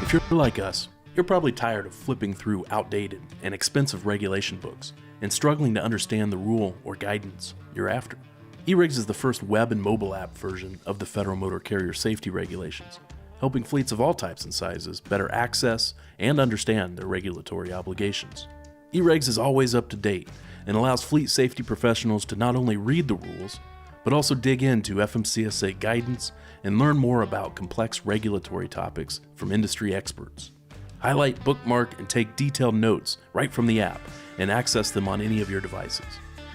If you're like us, you're probably tired of flipping through outdated and expensive regulation books and struggling to understand the rule or guidance you're after. eRigs is the first web and mobile app version of the Federal Motor Carrier Safety Regulations, helping fleets of all types and sizes better access and understand their regulatory obligations. eRigs is always up to date and allows fleet safety professionals to not only read the rules, but also dig into FMCSA guidance and learn more about complex regulatory topics from industry experts. Highlight, bookmark, and take detailed notes right from the app and access them on any of your devices.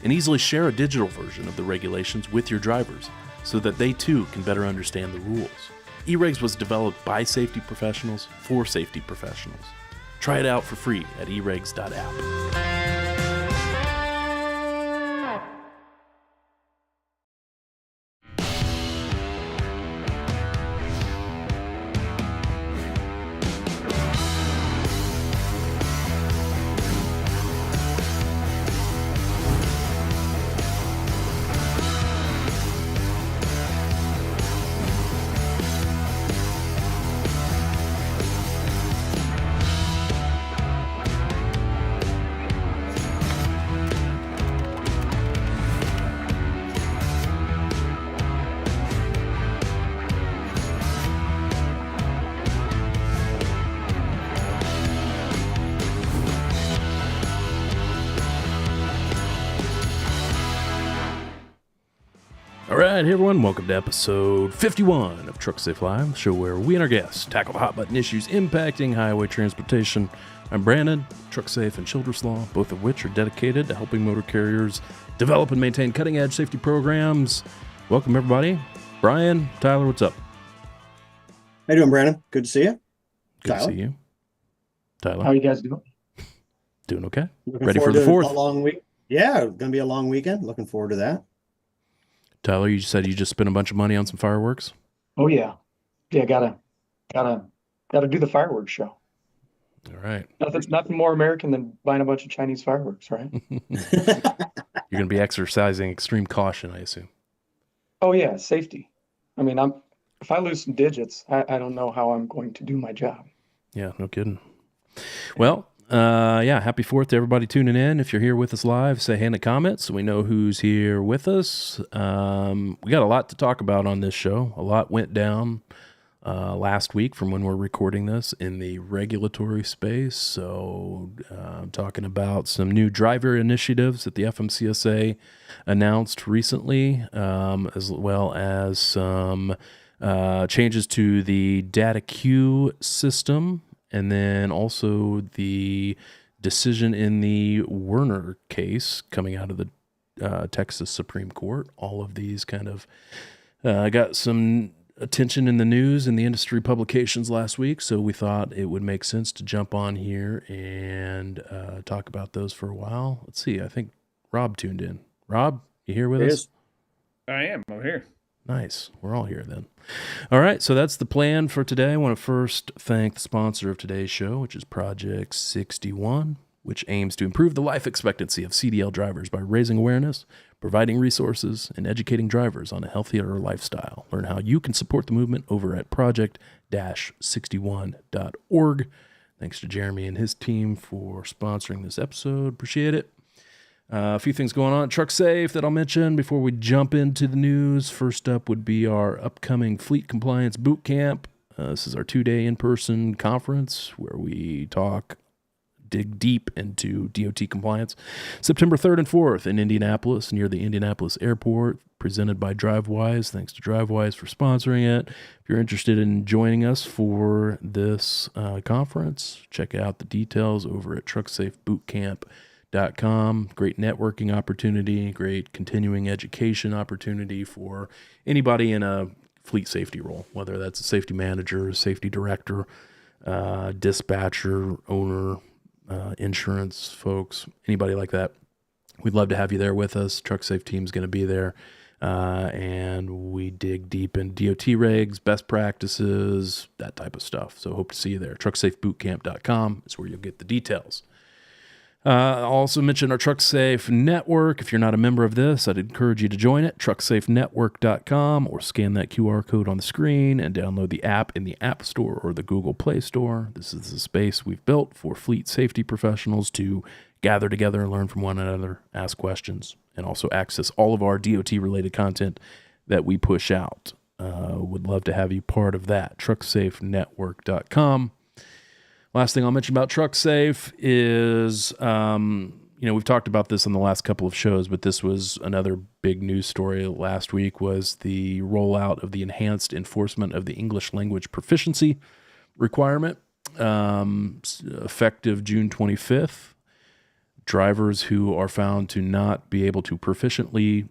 And easily share a digital version of the regulations with your drivers so that they too can better understand the rules. eRigs was developed by safety professionals for safety professionals. Try it out for free at erigs.app. Alright, hey everyone, welcome to episode 51 of Trucksafe Live, the show where we and our guests tackle the hot button issues impacting highway transportation. I'm Brandon, Trucksafe and Childress Law, both of which are dedicated to helping motor carriers develop and maintain cutting-edge safety programs. Welcome everybody. Brian, Tyler, what's up? How you doing, Brandon? Good to see you. Good Tyler? to see you. Tyler? How are you guys doing? Doing okay? Looking Ready for forward the to fourth? A long week. Yeah, going to be a long weekend. Looking forward to that. Tyler, you said you just spent a bunch of money on some fireworks? Oh yeah. Yeah, gotta do the fireworks show. All right. Nothing more American than buying a bunch of Chinese fireworks, right? You're going to be exercising extreme caution, I assume. Oh yeah, safety. I mean, if I lose some digits, I don't know how I'm going to do my job. Yeah, no kidding. Well, happy 4th to everybody tuning in. If you're here with us live, say hey in the comments so we know who's here with us. We got a lot to talk about on this show. A lot went down last week from when we're recording this in the regulatory space. So I'm talking about some new driver initiatives that the FMCSA announced recently, as well as some changes to the DataQ system. And then also the decision in the Werner case coming out of the Texas Supreme Court. All of these kind of got some attention in the news and the industry publications last week, so we thought it would make sense to jump on here and talk about those for a while. Let's see, I think Rob tuned in. Rob, you here with us? I am. I'm here. Nice. We're all here then. All right, so that's the plan for today. I want to first thank the sponsor of today's show, which is Project 61, which aims to improve the life expectancy of CDL drivers by raising awareness, providing resources, and educating drivers on a healthier lifestyle. Learn how you can support the movement over at project-61.org. Thanks to Jeremy and his team for sponsoring this episode. Appreciate it. A few things going on at Trucksafe that I'll mention before we jump into the news. First up would be our upcoming Fleet Compliance Boot Camp. This is our 2-day in-person conference where we dig deep into DOT compliance. September 3rd and 4th in Indianapolis, near the Indianapolis Airport, presented by DriveWise. Thanks to DriveWise for sponsoring it. If you're interested in joining us for this conference, check out the details over at TrucksafeBootCamp.com. Great networking opportunity, great continuing education opportunity for anybody in a fleet safety role, whether that's a safety manager, safety director, dispatcher, owner, insurance folks, anybody like that. We'd love to have you there with us. Trucksafe team's going to be there. And we dig deep in DOT regs, best practices, that type of stuff. So hope to see you there. TrucksafeBootCamp.com is where you'll get the details. I'll also mention our Trucksafe network. If you're not a member of this, I'd encourage you to join it, trucksafenetwork.com, or scan that QR code on the screen and download the app in the App Store or the Google Play Store. This is a space we've built for fleet safety professionals to gather together and learn from one another, ask questions, and also access all of our DOT-related content that we push out. Would love to have you part of that, trucksafenetwork.com. Last thing I'll mention about Trucksafe is, we've talked about this in the last couple of shows, but this was another big news story last week, was the rollout of the enhanced enforcement of the English language proficiency requirement, effective June 25th. Drivers who are found to not be able to proficiently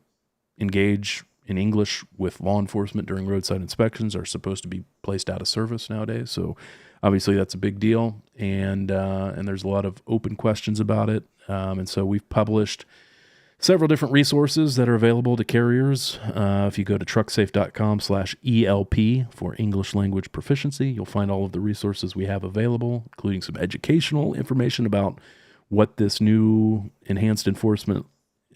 engage in English with law enforcement during roadside inspections are supposed to be placed out of service nowadays. So obviously that's a big deal, and there's a lot of open questions about it. And so we've published several different resources that are available to carriers. If you go to trucksafe.com/ELP for English language proficiency, you'll find all of the resources we have available, including some educational information about what this new enhanced enforcement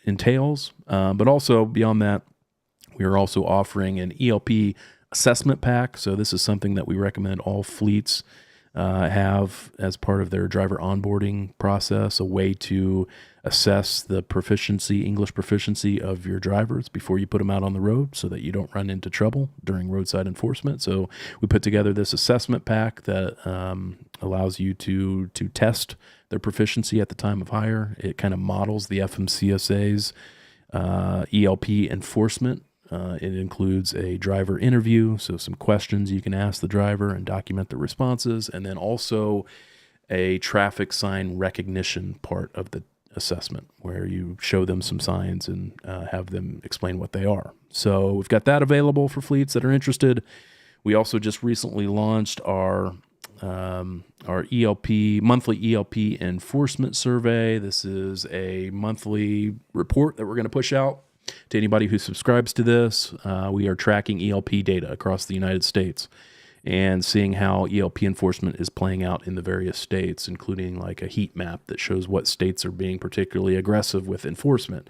entails. But also beyond that, we are also offering an ELP assessment pack. So this is something that we recommend all fleets have as part of their driver onboarding process, a way to assess the English proficiency of your drivers before you put them out on the road so that you don't run into trouble during roadside enforcement. So we put together this assessment pack that allows you to test their proficiency at the time of hire. It kind of models the FMCSA's ELP enforcement. It includes a driver interview, so some questions you can ask the driver and document the responses, and then also a traffic sign recognition part of the assessment where you show them some signs and have them explain what they are. So we've got that available for fleets that are interested. We also just recently launched our monthly ELP enforcement survey. This is a monthly report that we're going to push out to anybody who subscribes to this. We are tracking ELP data across the United States and seeing how ELP enforcement is playing out in the various states, including like a heat map that shows what states are being particularly aggressive with enforcement.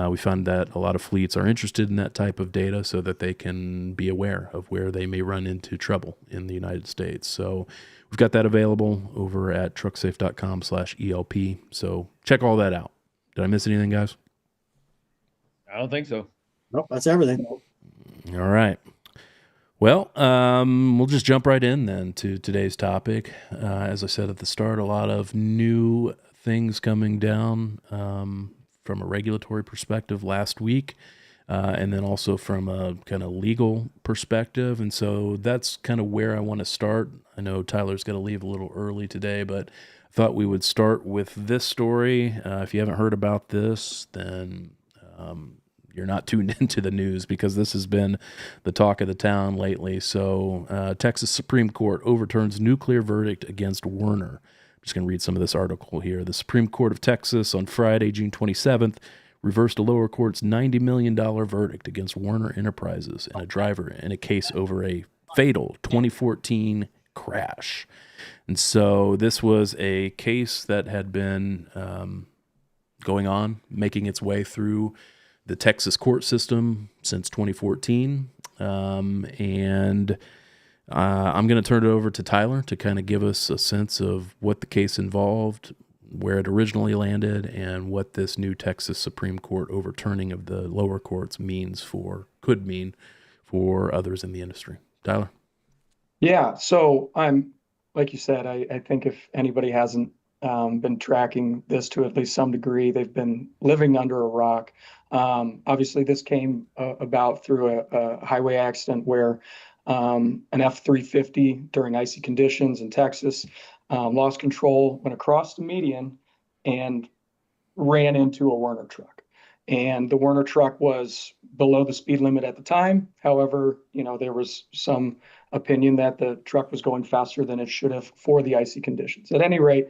We found that a lot of fleets are interested in that type of data so that they can be aware of where they may run into trouble in the United States. So we've got that available over at trucksafe.com/ELP. So check all that out. Did I miss anything, guys? I don't think so. Nope, that's everything. All right. Well, we'll just jump right in then to today's topic. As I said at the start, a lot of new things coming down from a regulatory perspective last week, and then also from a kind of legal perspective. And so that's kind of where I want to start. I know Tyler's got to leave a little early today, but I thought we would start with this story. If you haven't heard about this, then you're not tuned into the news, because this has been the talk of the town lately. So Texas Supreme Court overturns nuclear verdict against Werner. I'm just going to read some of this article here. The Supreme Court of Texas on Friday, June 27th, reversed a lower court's $90 million verdict against Werner Enterprises and a driver in a case over a fatal 2014 crash. And so this was a case that had been going on, making its way through the Texas court system since 2014. And I'm going to turn it over to Tyler to kind of give us a sense of what the case involved, where it originally landed, and what this new Texas Supreme Court overturning of the lower courts could mean for others in the industry. Tyler? Yeah, so like you said, I think if anybody hasn't been tracking this to at least some degree, they've been living under a rock. Obviously, this came about through a highway accident where an F-350 during icy conditions in Texas lost control, went across the median, and ran into a Werner truck. And the Werner truck was below the speed limit at the time. However, there was some opinion that the truck was going faster than it should have for the icy conditions. At any rate,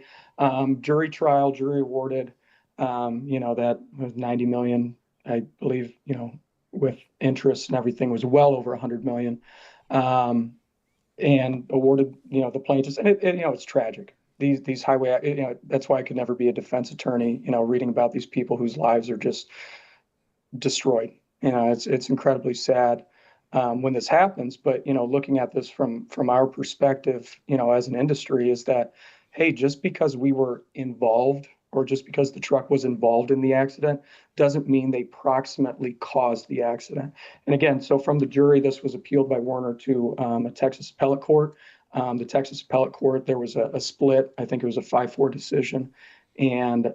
jury trial, jury awarded, that was $90 million. I believe, with interest and everything, was well over $100 million, and awarded, the plaintiffs. And it's tragic. these highway, that's why I could never be a defense attorney, reading about these people whose lives are just destroyed. It's incredibly sad when this happens. But looking at this from our perspective, as an industry, is that, hey, just because we were involved or just because the truck was involved in the accident doesn't mean they proximately caused the accident. And again, so from the jury, this was appealed by Werner to a Texas appellate court. The Texas appellate court, there was a split. I think it was a 5-4 decision. And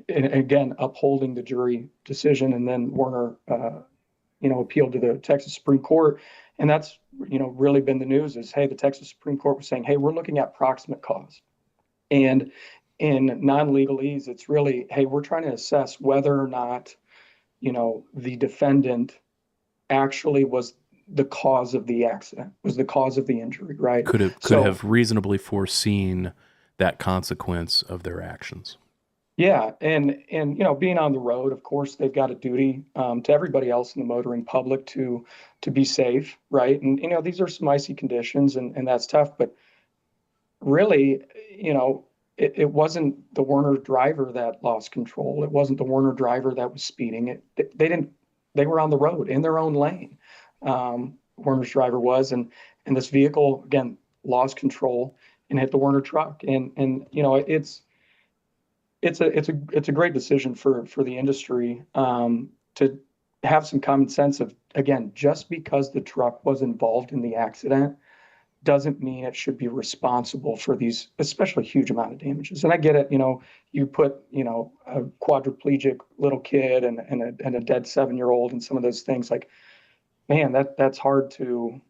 again, upholding the jury decision. And then Werner, appealed to the Texas Supreme Court. And that's, really been the news is, hey, the Texas Supreme Court was saying, hey, we're looking at proximate cause. And in non-legalese, it's really, hey, we're trying to assess whether or not, the defendant actually was the cause of the accident, was the cause of the injury, right? Could have reasonably foreseen that consequence of their actions. Yeah, and being on the road, of course, they've got a duty to everybody else in the motoring public to be safe, right? And these are some icy conditions, and that's tough. But really, it wasn't the Werner driver that lost control. It wasn't the Werner driver that was speeding. They were on the road in their own lane. Werner's driver was, and this vehicle again lost control and hit the Werner truck. And it's a great decision for the industry to have some common sense of, again, just because the truck was involved in the accident doesn't mean it should be responsible for these, especially huge amount of damages. And I get it, you put, a quadriplegic little kid and a dead 7-year-old and some of those things, like, man, that's hard to,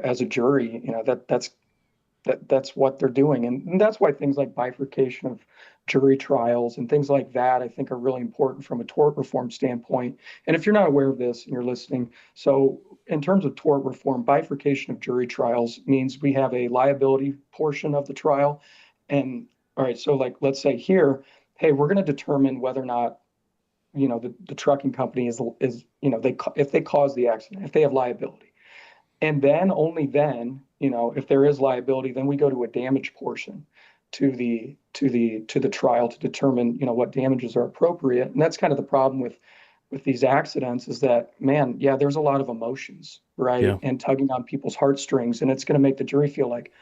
as a jury, that's what they're doing. And that's why things like bifurcation of jury trials and things like that, I think, are really important from a tort reform standpoint. And if you're not aware of this and you're listening, so in terms of tort reform, bifurcation of jury trials means we have a liability portion of the trial. And all right, so like, let's say here, hey, we're going to determine whether or not, the trucking company is, if they cause the accident, if they have liability. And then only then, if there is liability, then we go to a damage portion to the trial to determine, what damages are appropriate. And that's kind of the problem with these accidents is that, man, yeah, there's a lot of emotions, right? Yeah. And tugging on people's heartstrings, and it's going to make the jury feel like,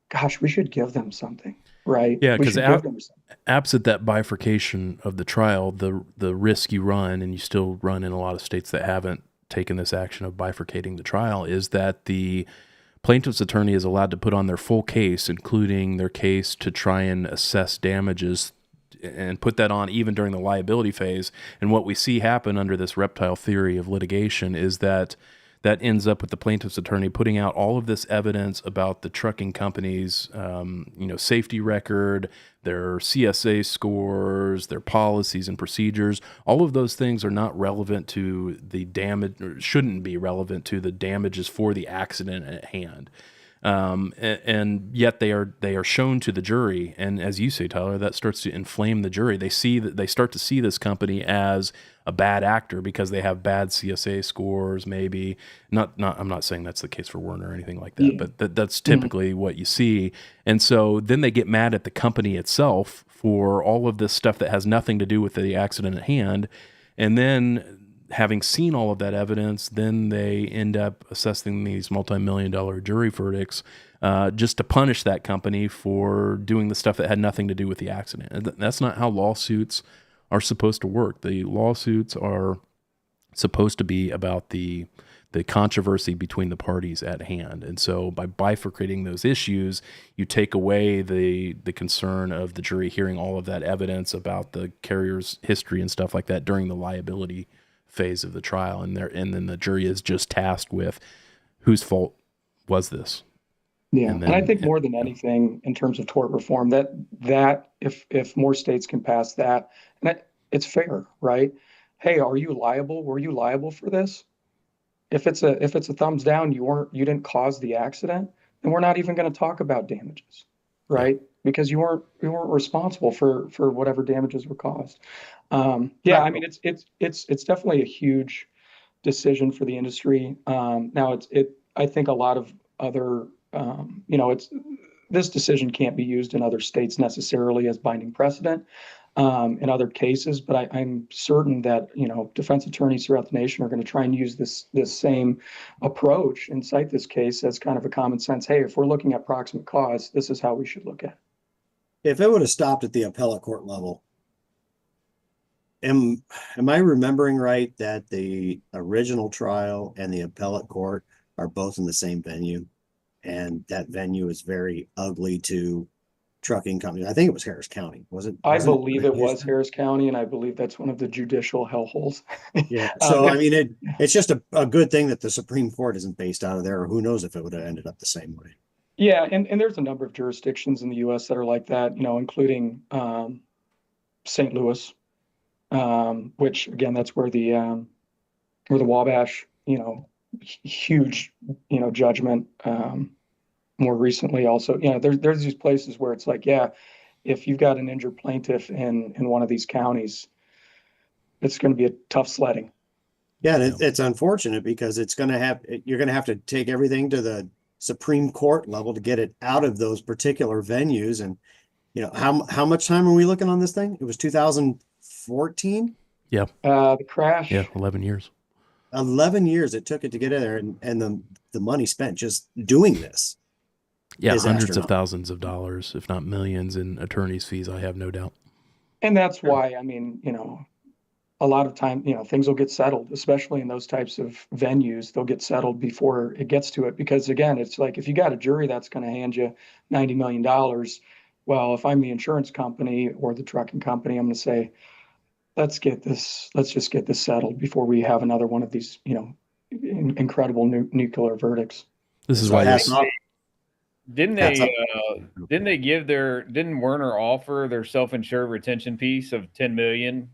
gosh, we should give them something, right? Yeah, we because should give them something. absent that bifurcation of the trial, the risk you run, and you still run in a lot of states that haven't taken this action of bifurcating the trial, is that the plaintiff's attorney is allowed to put on their full case, including their case to try and assess damages and put that on even during the liability phase. And what we see happen under this reptile theory of litigation is that ends up with the plaintiff's attorney putting out all of this evidence about the trucking company's, safety record, their CSA scores, their policies and procedures. All of those things are not relevant to the damage, or shouldn't be relevant to the damages for the accident at hand. And yet they are shown to the jury, and as you say, Tyler, that starts to inflame the jury. They start to see this company as a bad actor because they have bad CSA scores. Maybe not. I'm not saying that's the case for Werner or anything like that, but that's typically what you see. And so then they get mad at the company itself for all of this stuff that has nothing to do with the accident at hand, and then, having seen all of that evidence, then they end up assessing these multi-million-dollar jury verdicts just to punish that company for doing the stuff that had nothing to do with the accident. And that's not how lawsuits are supposed to work. The lawsuits are supposed to be about the controversy between the parties at hand. And so by bifurcating those issues, you take away the concern of the jury hearing all of that evidence about the carrier's history and stuff like that during the liability phase of the trial, and then the jury is just tasked with whose fault was this. Yeah, and I think more than anything in terms of tort reform, that if more states can pass that, and it's fair, right? Hey, are you liable? Were you liable for this? If it's a thumbs down, you didn't cause the accident, then we're not even going to talk about damages, right? Yeah. Because you weren't responsible for whatever damages were caused. I mean, it's definitely a huge decision for the industry. Now I think a lot of other, this decision can't be used in other states necessarily as binding precedent in other cases, but I'm certain that, defense attorneys throughout the nation are going to try and use this same approach and cite this case as kind of a common sense. Hey, if we're looking at proximate cause, this is how we should look at it. If it would have stopped at the appellate court level, am I remembering right that the original trial and the appellate court are both in the same venue? And that venue is very ugly to trucking companies. I think it was Harris County, was it? I believe it was Harris County, and I believe that's one of the judicial hellholes. Yeah. So, I mean, it's just a good thing that the Supreme Court isn't based out of there, or who knows if it would have ended up the same way. Yeah, and there's a number of jurisdictions in the U.S. that are like that, including St. Louis, which again, that's where the Wabash, huge, judgment. More recently, also, there's these places where it's like, yeah, if you've got an injured plaintiff in one of these counties, it's going to be a tough sledding. Yeah, and it's unfortunate because you're going to have to take everything to the Supreme Court level to get it out of those particular venues. And how much time are we looking on this thing? It was 2014. Yeah. The crash. Yeah, 11 years. 11 years it took it to get in there, and the money spent just doing this. Yeah, hundreds of thousands of dollars, if not millions, in attorney's fees, I have no doubt. And that's why, a lot of time, things will get settled, especially in those types of venues. They'll get settled before it gets to it. Because again, it's like, if you got a jury that's going to hand you $90 million, well, if I'm the insurance company or the trucking company, I'm going to say, let's just get this settled before we have another one of these, incredible nuclear verdicts. This is why Didn't Werner offer their self-insured retention piece of $10 million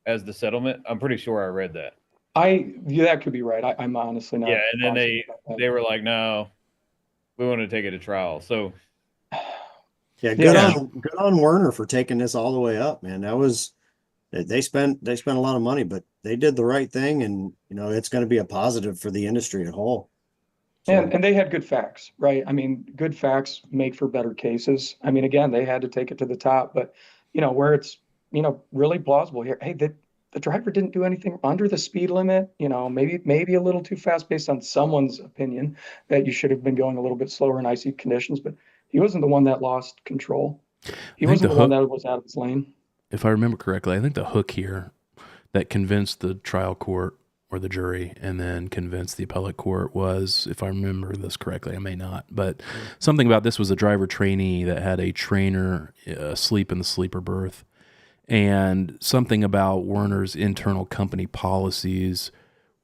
as the settlement? I'm pretty sure I read that. That could be right. I'm honestly not. Yeah, and then they were like, no, we want to take it to trial. So yeah, good on Werner for taking this all the way up, man. They spent a lot of money, but they did the right thing, and it's going to be a positive for the industry as a whole. So, and they had good facts, right? Good facts make for better cases. Again, they had to take it to the top, but where it's really plausible here. Hey, the driver didn't do anything under the speed limit. Maybe a little too fast based on someone's opinion that you should have been going a little bit slower in icy conditions, but he wasn't the one that lost control. He wasn't the one that was out of his lane. If I remember correctly, I think the hook here that convinced the trial court or the jury and then convinced the appellate court was, if I remember this correctly, I may not, but something about this was a driver trainee that had a trainer sleep in the sleeper berth, and something about Werner's internal company policies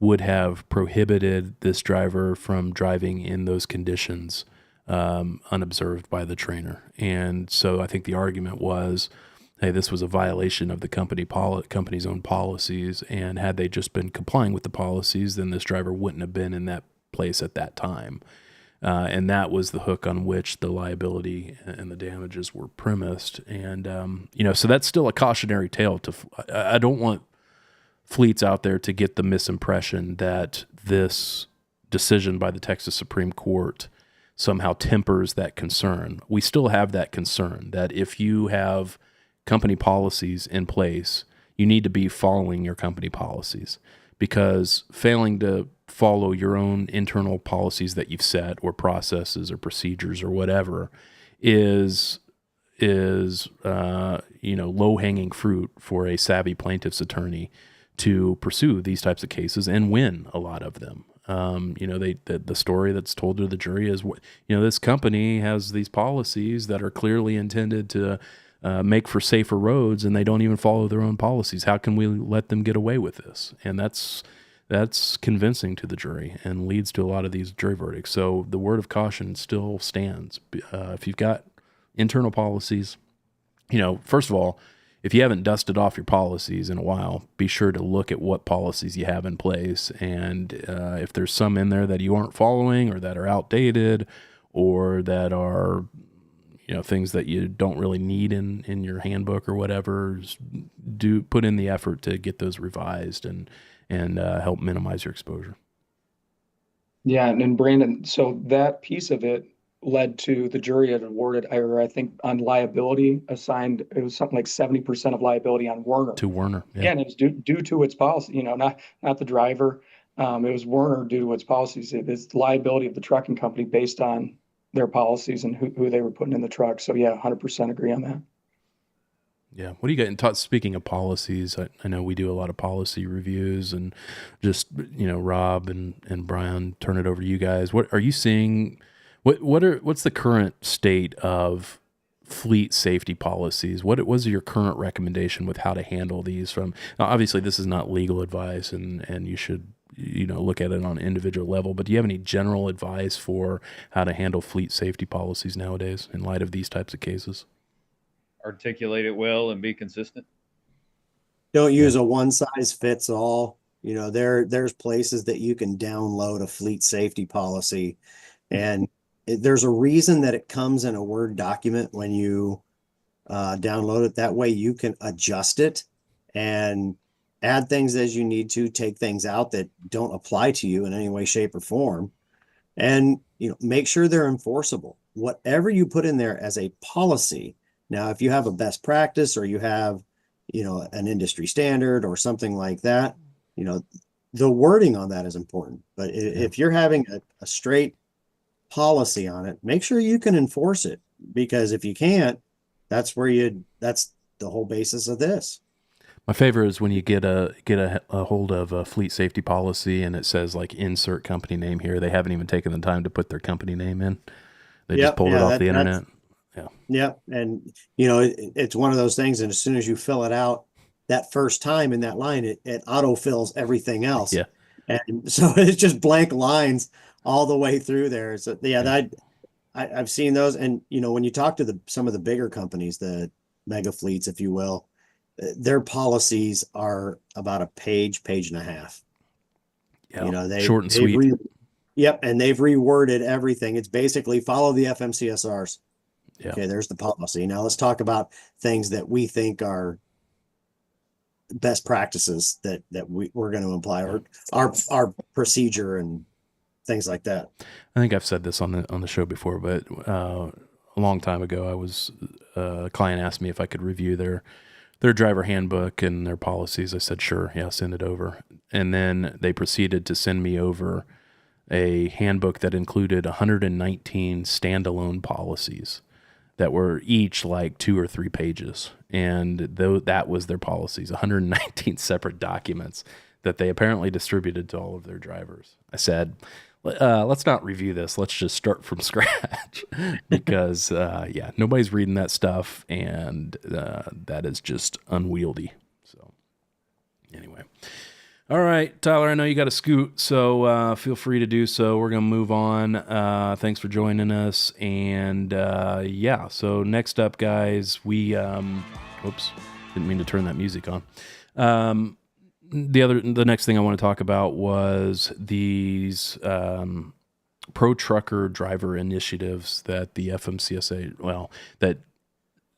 would have prohibited this driver from driving in those conditions unobserved by the trainer. And so I think the argument was, hey, this was a violation of the company's own policies, and had they just been complying with the policies, then this driver wouldn't have been in that place at that time. And that was the hook on which the liability and the damages were premised. And, so that's still a cautionary tale. I don't want fleets out there to get the misimpression that this decision by the Texas Supreme Court somehow tempers that concern. We still have that concern that if you have company policies in place, you need to be following your company policies, because failing to follow your own internal policies that you've set, or processes or procedures or whatever, is low-hanging fruit for a savvy plaintiff's attorney to pursue these types of cases and win a lot of them. The story that's told to the jury is, this company has these policies that are clearly intended to make for safer roads, and they don't even follow their own policies. How can we let them get away with this? And that's convincing to the jury and leads to a lot of these jury verdicts. So the word of caution still stands. If you've got internal policies, first of all, if you haven't dusted off your policies in a while, be sure to look at what policies you have in place. And if there's some in there that you aren't following, or that are outdated, or that are things that you don't really need in your handbook or whatever, do put in the effort to get those revised and help minimize your exposure. Yeah, and Brandon, so that piece of it, led to the jury had awarded, or I think on liability assigned, it was something like 70% of liability on Werner. To Werner. Yeah. Again, it was due to its policy, not the driver. It was Werner due to its policies. It's liability of the trucking company based on their policies and who they were putting in the truck. So yeah, 100% agree on that. Yeah. What do you got in speaking of policies? I know we do a lot of policy reviews, and just, Rob and Brian, turn it over to you guys. What are you seeing? What's the current state of fleet safety policies? What was your current recommendation with how to handle these now, obviously this is not legal advice, and you should, look at it on an individual level, but do you have any general advice for how to handle fleet safety policies nowadays in light of these types of cases? Articulate it well and be consistent. Don't use a one size fits all. There's places that you can download a fleet safety policy, and there's a reason that it comes in a Word document when you download it. That way you can adjust it and add things as you need to, take things out that don't apply to you in any way, shape, or form, and make sure they're enforceable. Whatever you put in there as a policy. Now, if you have a best practice, or you have, an industry standard or something like that, the wording on that is important. But if you're having a straight policy on it, make sure you can enforce it, because if you can't, that's the whole basis of this. My favorite is when you get a hold of a fleet safety policy and it says like insert company name here. They haven't even taken the time to put their company name in. They just pulled it off the internet. Yeah. And, it's one of those things. And as soon as you fill it out that first time in that line, it auto fills everything else. Yeah. And so it's just blank lines all the way through there. So I've seen those. And, when you talk to some of the bigger companies, the mega fleets, if you will, their policies are about a page and a half. Yeah. Short and sweet. Yep. And they've reworded everything. It's basically follow the FMCSRs. Yeah. Okay, there's the policy. Now let's talk about things that we think are best practices that we're going to apply, or our procedure and things like that. I think I've said this on the show before, but a long time ago, a client asked me if I could review their driver handbook and their policies. I said, sure, yeah, send it over. And then they proceeded to send me over a handbook that included 119 standalone policies that were each like 2 or 3 pages. And that was their policies, 119 separate documents that they apparently distributed to all of their drivers. I said, let's not review this. Let's just start from scratch because, nobody's reading that stuff, and that is just unwieldy. So anyway. All right, Tyler, I know you got to scoot, so feel free to do so. We're going to move on. Thanks for joining us. And so next up, guys, we oops, didn't mean to turn that music on. The next thing I want to talk about was these pro trucker driver initiatives that the FMCSA, that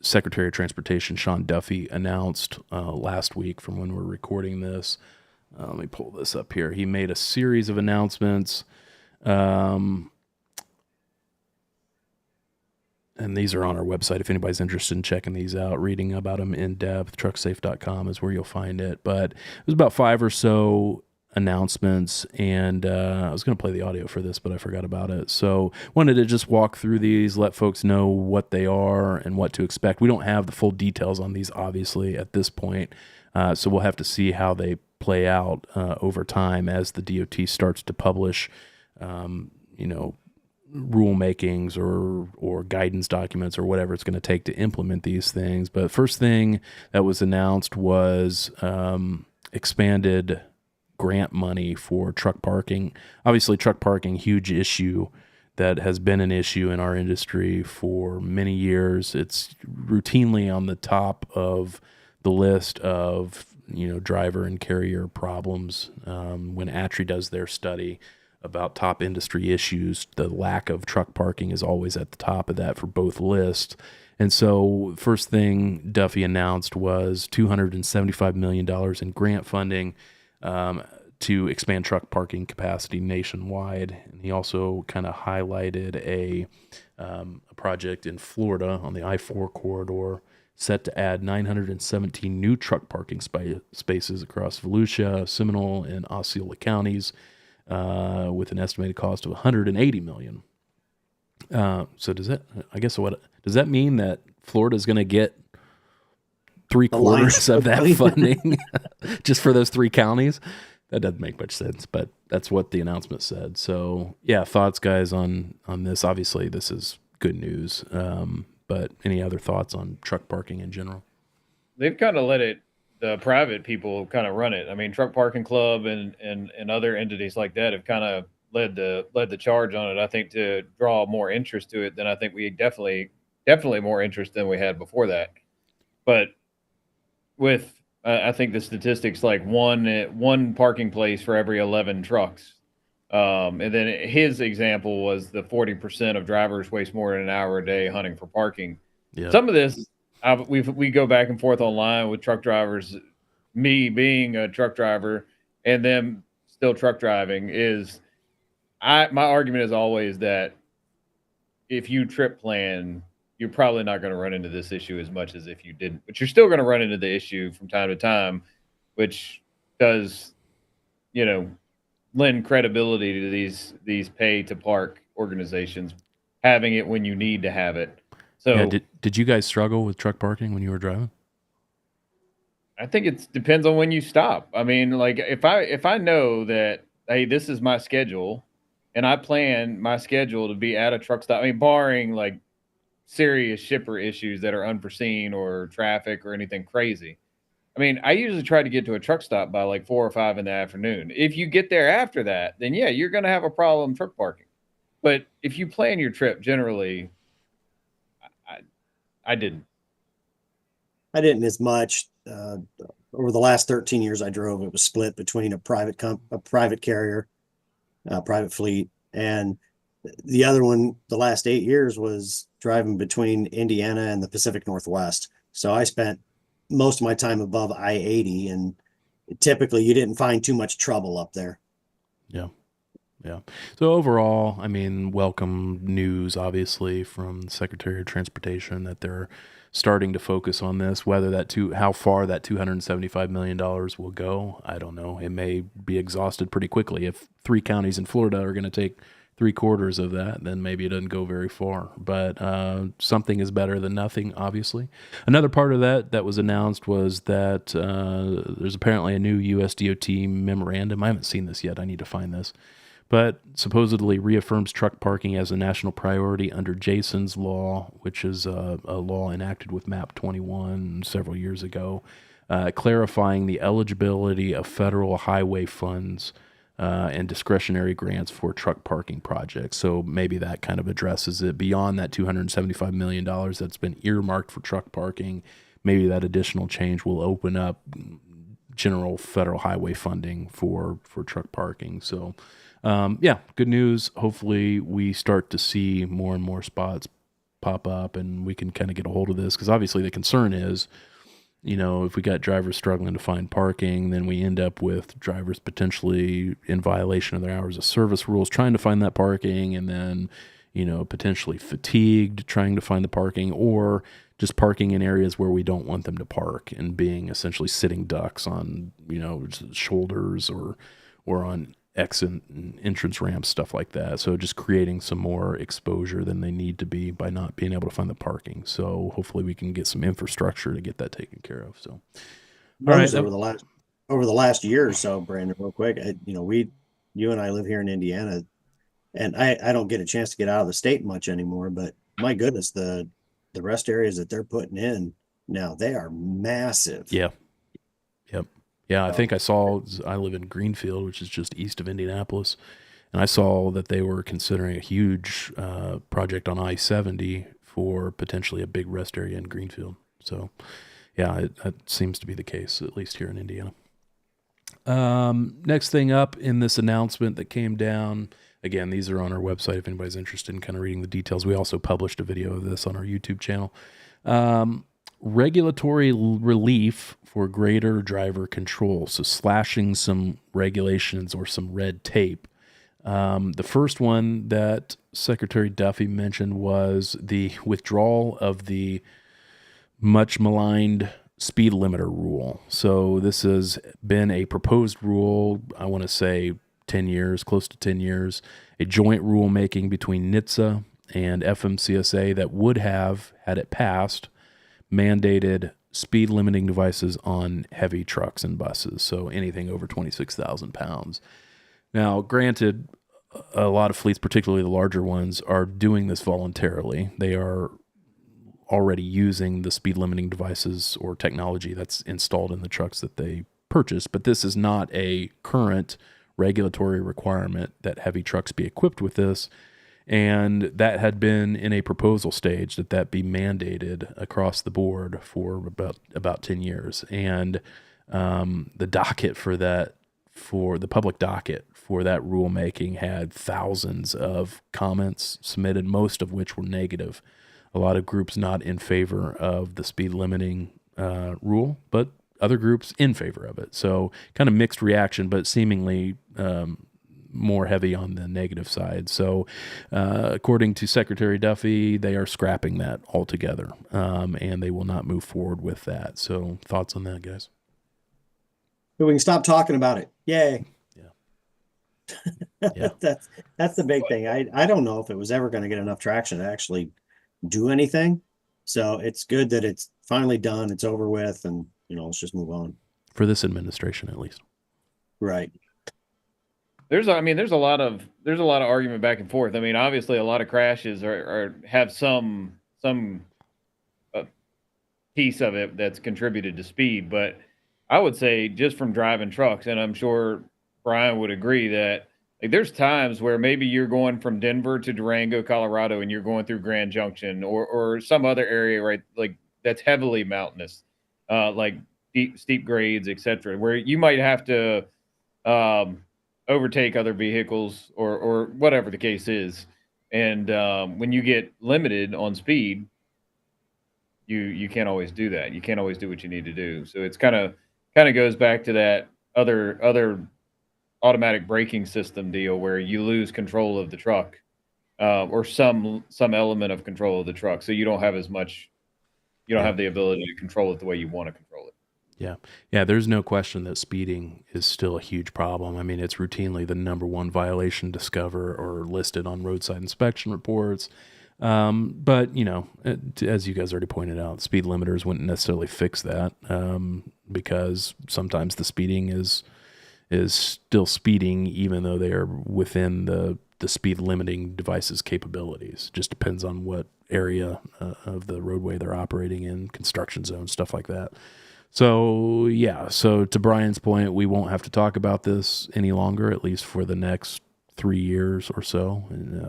Secretary of Transportation Sean Duffy announced last week from when we're recording this. Let me pull this up here. He made a series of announcements, and these are on our website. If anybody's interested in checking these out, reading about them in depth, trucksafe.com is where you'll find it. But it was about 5 or so announcements, and I was going to play the audio for this, but I forgot about it. So wanted to just walk through these, let folks know what they are and what to expect. We don't have the full details on these, obviously, at this point, so we'll have to see how they play out over time as the DOT starts to publish, rulemakings or guidance documents or whatever it's going to take to implement these things. But first thing that was announced was expanded grant money for truck parking. Obviously, truck parking, huge issue that has been an issue in our industry for many years. It's routinely on the top of the list of driver and carrier problems. When ATRI does their study about top industry issues, the lack of truck parking is always at the top of that for both lists. And so first thing Duffy announced was $275 million in grant funding to expand truck parking capacity nationwide. And he also kind of highlighted a project in Florida on the I-4 corridor set to add 917 new truck parking spaces across Volusia, Seminole, and Osceola counties with an estimated cost of $180 million. So does that mean that Florida is going to get 3/4 of that funding just for those 3 counties? That doesn't make much sense, but that's what the announcement said. So yeah, thoughts, guys, on this? Obviously, this is good news. But any other thoughts on truck parking in general? They've kind of let the private people kind of run it. I mean, Truck Parking Club and other entities like that have kind of led the charge on it. I think to draw more interest to it than I think we definitely more interest than we had before that. But with I think the statistics like one parking place for every 11 trucks. And then his example was the 40% of drivers waste more than an hour a day hunting for parking. Yeah. Some of this, we go back and forth online with truck drivers, me being a truck driver and them still truck driving my argument is always that if you trip plan, you're probably not going to run into this issue as much as if you didn't, but you're still going to run into the issue from time to time, which does, lend credibility to these pay to park organizations having it when you need to have it. So yeah, did you guys struggle with truck parking when you were driving? I think it depends on when you stop. I mean, like if I know that, hey, this is my schedule and I plan my schedule to be at a truck stop, I mean, barring like serious shipper issues that are unforeseen or traffic or anything crazy. I mean, I usually try to get to a truck stop by like 4 or 5 in the afternoon. If you get there after that, then yeah, you're going to have a problem truck parking. But if you plan your trip, generally, I didn't. I didn't as much. Over the last 13 years I drove, it was split between a private carrier, private fleet, and the other one, the last 8 years, was driving between Indiana and the Pacific Northwest. So I spent most of my time above I-80, and typically you didn't find too much trouble up there. Yeah. So overall, I mean, welcome news, obviously, from the Secretary of Transportation that they're starting to focus on this. Whether how far that $275 million will go, I don't know. It may be exhausted pretty quickly. If 3 counties in Florida are going to take 3/4 of that, then maybe it doesn't go very far. But something is better than nothing, obviously. Another part of that was announced was that there's apparently a new USDOT memorandum. I haven't seen this yet. I need to find this. But supposedly reaffirms truck parking as a national priority under Jason's law, which is a law enacted with MAP 21 several years ago, clarifying the eligibility of federal highway funds and discretionary grants for truck parking projects. So maybe that kind of addresses it beyond that $275 million that's been earmarked for truck parking. Maybe that additional change will open up general federal highway funding for truck parking. So good news. Hopefully we start to see more and more spots pop up and we can kind of get a hold of this, because obviously the concern is, if we got drivers struggling to find parking, then we end up with drivers potentially in violation of their hours of service rules trying to find that parking, and then, potentially fatigued trying to find the parking, or just parking in areas where we don't want them to park and being essentially sitting ducks on, shoulders or on exit and entrance ramps, stuff like that. So just creating some more exposure than they need to be by not being able to find the parking. So hopefully we can get some infrastructure to get that taken care of. So, all right. Over the last year or so, Brandon, real quick, you and I live here in Indiana, and I don't get a chance to get out of the state much anymore, but my goodness, the rest areas that they're putting in now, they are massive. Yeah. Yeah, I think I live in Greenfield, which is just east of Indianapolis, and I saw that they were considering a huge project on I-70 for potentially a big rest area in Greenfield. So, yeah, that seems to be the case, at least here in Indiana. Next thing up in this announcement that came down, again, these are on our website if anybody's interested in kind of reading the details. We also published a video of this on our YouTube channel. regulatory relief for greater driver control. So slashing some regulations or some red tape. The first one that Secretary Duffy mentioned was the withdrawal of the much maligned speed limiter rule. So this has been a proposed rule, I want to say 10 years, close to 10 years, a joint rulemaking between NHTSA and FMCSA that would have, had it passed, mandated speed limiting devices on heavy trucks and buses, so anything over 26,000 pounds. Now, granted, a lot of fleets, particularly the larger ones, are doing this voluntarily. They are already using the speed limiting devices or technology that's installed in the trucks that they purchase, but this is not a current regulatory requirement that heavy trucks be equipped with this. And that had been in a proposal stage that be mandated across the board for about 10 years. And the docket for that, for the public docket for that rulemaking, had thousands of comments submitted, most of which were negative. A lot of groups not in favor of the speed limiting rule, but other groups in favor of it. So kind of mixed reaction, but seemingly more heavy on the negative side. So according to Secretary Duffy, they are scrapping that altogether, and they will not move forward with that. So thoughts on that, guys? We can stop talking about it. Yay. Yeah. Yeah. That's the big thing. I don't know if it was ever going to get enough traction to actually do anything. So it's good that it's finally done. It's over with, and let's just move on. For this administration, at least. Right. There's a lot of argument back and forth. I mean, obviously, a lot of crashes have some piece of it that's contributed to speed. But I would say just from driving trucks, and I'm sure Brian would agree that there's times where maybe you're going from Denver to Durango, Colorado, and you're going through Grand Junction or some other area, right? Like that's heavily mountainous, like steep grades, etc., where you might have to overtake other vehicles or whatever the case is. And when you get limited on speed, you can't always do that. You can't always do what you need to do. So it's kind of goes back to that other automatic braking system deal where you lose control of the truck or some element of control of the truck. So you don't have as much, you don't have the ability to control it the way you want to control it. Yeah. There's no question that speeding is still a huge problem. I mean, it's routinely the number one violation discovered or listed on roadside inspection reports. But as you guys already pointed out, speed limiters wouldn't necessarily fix that because sometimes the speeding is still speeding even though they are within the speed limiting device's capabilities. Just depends on what area of the roadway they're operating in, construction zones, stuff like that. So to Brian's point, we won't have to talk about this any longer, at least for the next 3 years or so. And,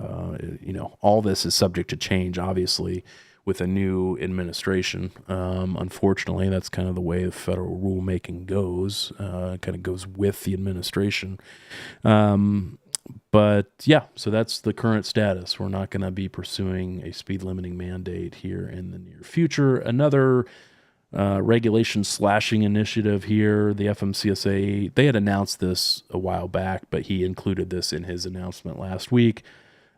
all this is subject to change, obviously, with a new administration. Unfortunately, that's kind of the way the federal rulemaking goes. Kind of goes with the administration. But so that's the current status. We're not going to be pursuing a speed limiting mandate here in the near future. Another regulation slashing initiative here, the FMCSA, they had announced this a while back, but he included this in his announcement last week.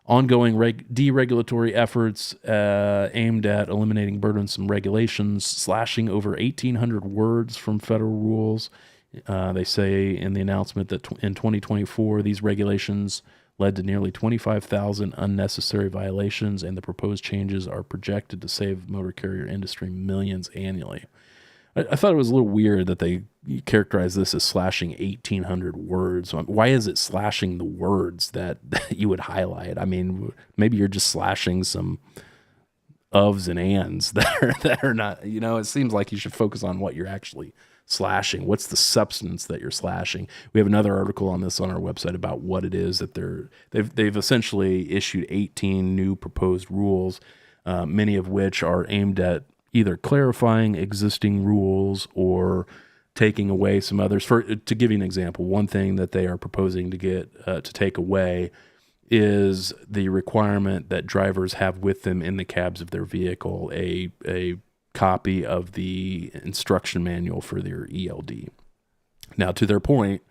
Ongoing deregulatory efforts aimed at eliminating burdensome regulations, slashing over 1,800 words from federal rules. They say in the announcement that in 2024, these regulations led to nearly 25,000 unnecessary violations, and the proposed changes are projected to save the motor carrier industry millions annually. I thought it was a little weird that they characterize this as slashing 1,800 words. Why is it slashing the words that you would highlight? I mean, maybe you're just slashing some ofs and ands that are not, it seems like you should focus on what you're actually slashing. What's the substance that you're slashing? We have another article on this on our website about what it is that they've essentially issued 18 new proposed rules, many of which are aimed at either clarifying existing rules or taking away some others. To give you an example, one thing that they are proposing to get to take away is the requirement that drivers have with them in the cabs of their vehicle a copy of the instruction manual for their ELD. Now, to their point,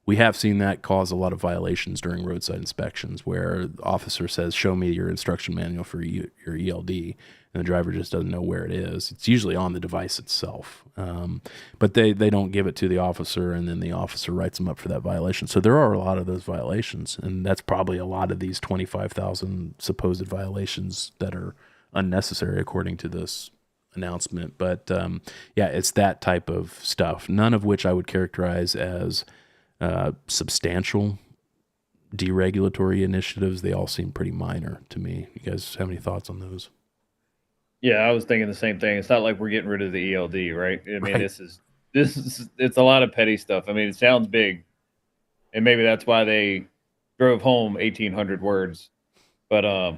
we have seen that cause a lot of violations during roadside inspections where the officer says, show me your instruction manual for your ELD, and the driver just doesn't know where it is. It's usually on the device itself. But they don't give it to the officer, and then the officer writes them up for that violation. So there are a lot of those violations, and that's probably a lot of these 25,000 supposed violations that are unnecessary according to this announcement. But yeah, it's that type of stuff, none of which I would characterize as substantial deregulatory initiatives. They all seem pretty minor to me. You guys have any thoughts on those? Yeah, I was thinking the same thing. It's not like we're getting rid of the ELD, right? I mean, Right. this is it's a lot of petty stuff. I mean, it sounds big, and maybe that's why they drove home 1,800 words. But Yeah,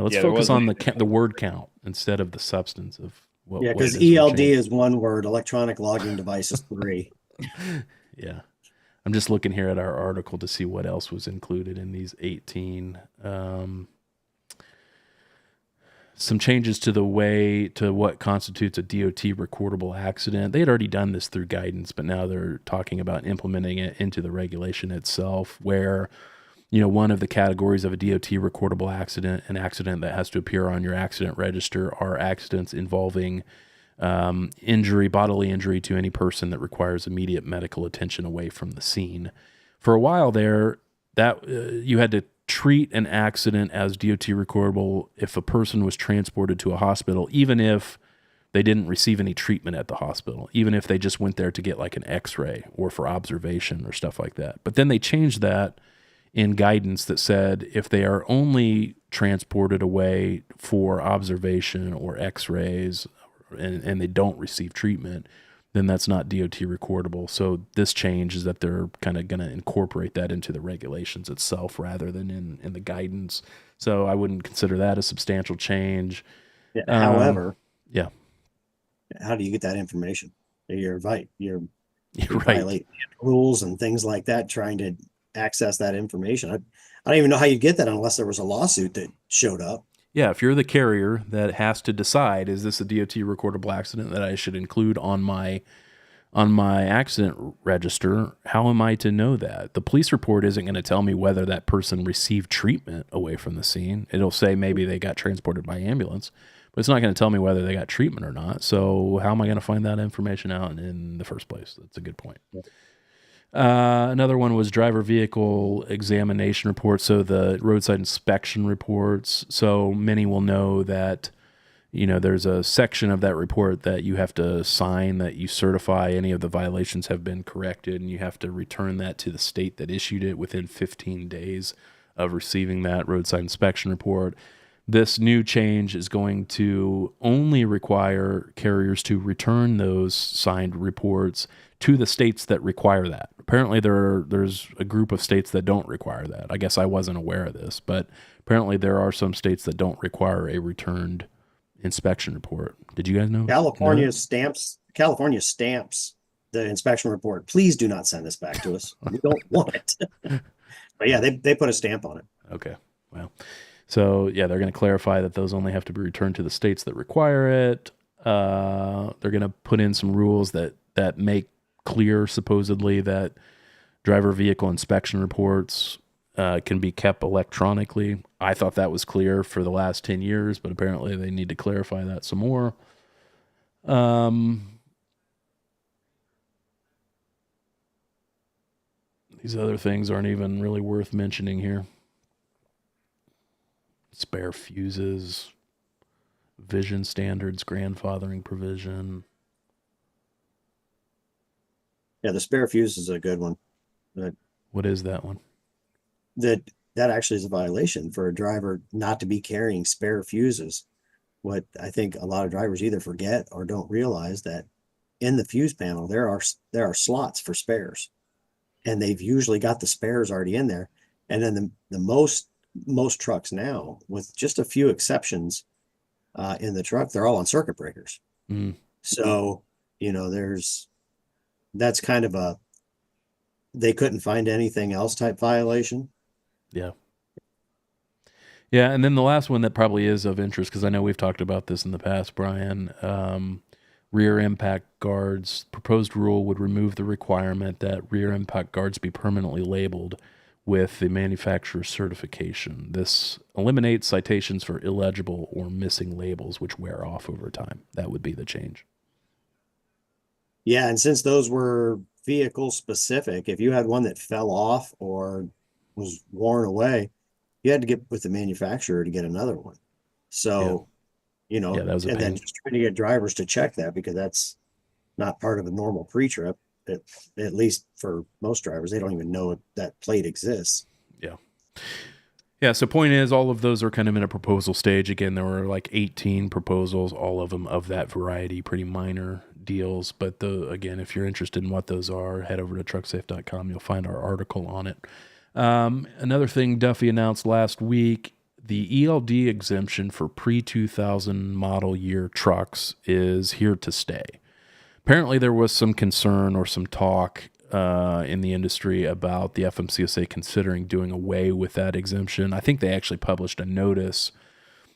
let's Yeah, there focus wasn't on the word count instead of the substance of what. Yeah, what because it is we're ELD changing. is one word, electronic logging device is 3. Yeah. I'm just looking here at our article to see what else was included in these 18. Some changes to what constitutes a DOT recordable accident. They had already done this through guidance, but now they're talking about implementing it into the regulation itself, where, one of the categories of a DOT recordable accident, an accident that has to appear on your accident register, are accidents involving bodily injury to any person that requires immediate medical attention away from the scene. For a while there, that you had to treat an accident as DOT recordable if a person was transported to a hospital, even if they didn't receive any treatment at the hospital, even if they just went there to get like an x-ray or for observation or stuff like that. But then they changed that in guidance that said if they are only transported away for observation or x-rays and they don't receive treatment, then that's not DOT recordable. So this change is that they're kind of going to incorporate that into the regulations itself rather than in the guidance. So I wouldn't consider that a substantial change. Yeah. However, yeah. How do you get that information? You're You're right. violate rules and things like that, trying to access that information. I don't even know how you get that unless there was a lawsuit that showed up. Yeah, if you're the carrier that has to decide, is this a DOT recordable accident that I should include on my accident register, how am I to know that? The police report isn't going to tell me whether that person received treatment away from the scene. It'll say maybe they got transported by ambulance, but it's not going to tell me whether they got treatment or not. So how am I going to find that information out in the first place? That's a good point. Another one was driver vehicle examination reports. So the roadside inspection reports. So many will know that, there's a section of that report that you have to sign that you certify any of the violations have been corrected, and you have to return that to the state that issued it within 15 days of receiving that roadside inspection report. This new change is going to only require carriers to return those signed reports to the states that require that. Apparently there's a group of states that don't require that. I guess I wasn't aware of this, but apparently there are some states that don't require a returned inspection report. Did you guys know? California stamps the inspection report. Please do not send this back to us. We don't want it. But yeah, they put a stamp on it. Okay. Well, so yeah, they're going to clarify that those only have to be returned to the states that require it. They're going to put in some rules that make clear, supposedly, that driver vehicle inspection reports can be kept electronically. I thought that was clear for the last 10 years, but apparently they need to clarify that some more. These other things aren't even really worth mentioning here. Spare fuses, vision standards, grandfathering provision. Yeah, the spare fuse is a good one. What is that one? That actually is a violation for a driver not to be carrying spare fuses. What I think a lot of drivers either forget or don't realize that in the fuse panel there are slots for spares, and they've usually got the spares already in there. And then the most trucks now, with just a few exceptions in the truck, they're all on circuit breakers. So that's kind of they couldn't find anything else type violation. Yeah. Yeah, and then the last one that probably is of interest, because I know we've talked about this in the past, Brian. Rear impact guards. Proposed rule would remove the requirement that rear impact guards be permanently labeled with the manufacturer's certification. This eliminates citations for illegible or missing labels, which wear off over time. That would be the change. Yeah, and since those were vehicle specific, if you had one that fell off or was worn away, you had to get with the manufacturer to get another one. So, Yeah, that was a and then pain. just trying to get drivers to check that, because that's not part of a normal pre-trip. At least for most drivers, they don't even know that plate exists. Yeah. Yeah, so point is, all of those are kind of in a proposal stage. Again, there were like 18 proposals, all of them of that variety, pretty minor deals. But again, if you're interested in what those are, head over to trucksafe.com. You'll find our article on it. Another thing Duffy announced last week, the ELD exemption for pre-2000 model year trucks is here to stay. Apparently there was some concern or some talk in the industry about the FMCSA considering doing away with that exemption. I think they actually published a notice.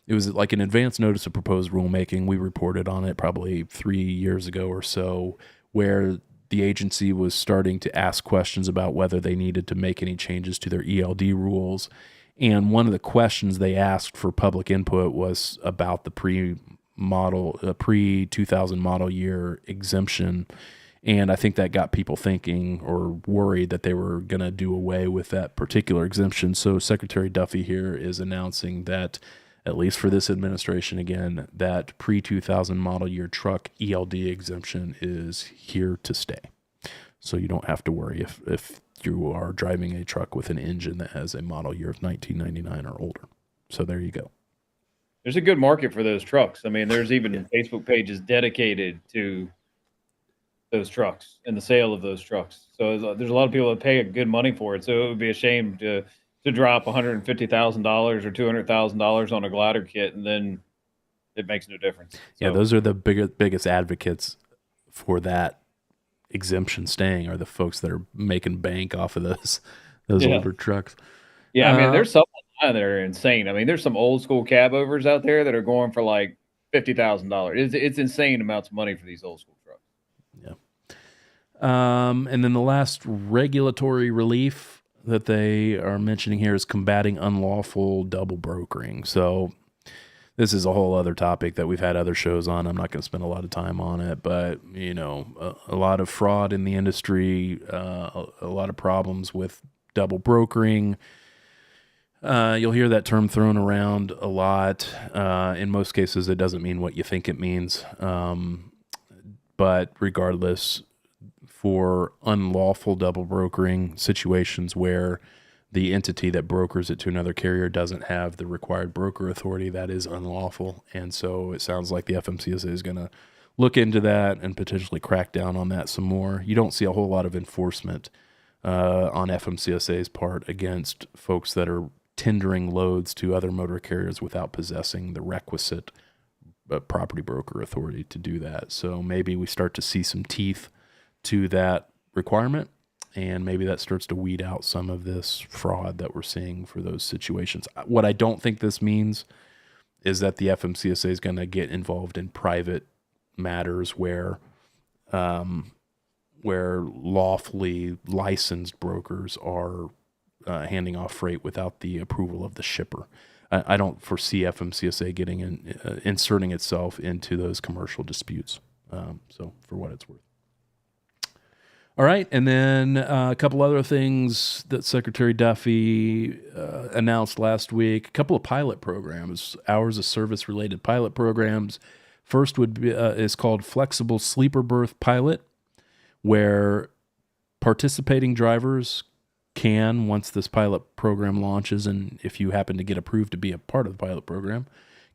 It was like an advance notice of proposed rulemaking. We reported on it probably 3 years ago or so, where the agency was starting to ask questions about whether they needed to make any changes to their ELD rules. And one of the questions they asked for public input was about the pre-2000 model year exemption. And I think that got people thinking or worried that they were going to do away with that particular exemption. So Secretary Duffy here is announcing that, at least for this administration again, that pre-2000 model year truck ELD exemption is here to stay. So you don't have to worry if you are driving a truck with an engine that has a model year of 1999 or older. So there you go. There's a good market for those trucks. I mean, there's even Facebook pages dedicated to those trucks and the sale of those trucks. So there's a lot of people that pay good money for it. So it would be a shame to drop $150,000 or $200,000 on a glider kit, and then it makes no difference. So, yeah, those are the biggest advocates for that exemption staying, are the folks that are making bank off of those older trucks. Yeah, I mean, there's some that are insane. I mean, there's some old school cab overs out there that are going for like $50,000. It's insane amounts of money for these old school trucks. Yeah. And then the last regulatory relief that they are mentioning here is combating unlawful double brokering. So this is a whole other topic that we've had other shows on. I'm not going to spend a lot of time on it, but a lot of fraud in the industry, a lot of problems with double brokering. You'll hear that term thrown around a lot. In most cases, it doesn't mean what you think it means. But regardless, for unlawful double brokering situations where the entity that brokers it to another carrier doesn't have the required broker authority, that is unlawful. And so it sounds like the FMCSA is going to look into that and potentially crack down on that some more. You don't see a whole lot of enforcement on FMCSA's part against folks that are tendering loads to other motor carriers without possessing the requisite property broker authority to do that. So maybe we start to see some teeth to that requirement, and maybe that starts to weed out some of this fraud that we're seeing for those situations. What I don't think this means is that the FMCSA is going to get involved in private matters where lawfully licensed brokers are handing off freight without the approval of the shipper. I don't foresee FMCSA getting inserting itself into those commercial disputes. So for what it's worth. All right, and then a couple other things that Secretary Duffy announced last week. A couple of pilot programs, hours of service related pilot programs. First would be is called Flexible Sleeper Berth Pilot, where participating drivers can, once this pilot program launches, and if you happen to get approved to be a part of the pilot program,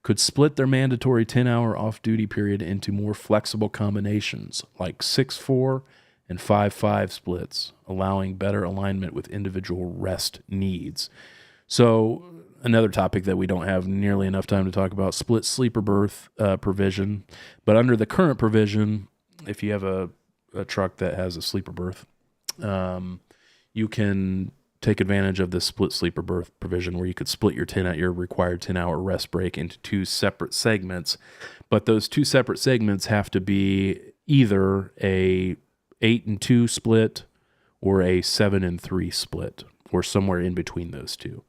could split their mandatory 10-hour off-duty period into more flexible combinations, like 6-4 and 5-5 splits, allowing better alignment with individual rest needs. So another topic that we don't have nearly enough time to talk about, split sleeper berth provision. But under the current provision, if you have a truck that has a sleeper berth, you can take advantage of this split sleeper berth provision where you could split your required 10-hour rest break into two separate segments, but those two separate segments have to be either a 8-2 split or a 7-3 split, or somewhere in between those two.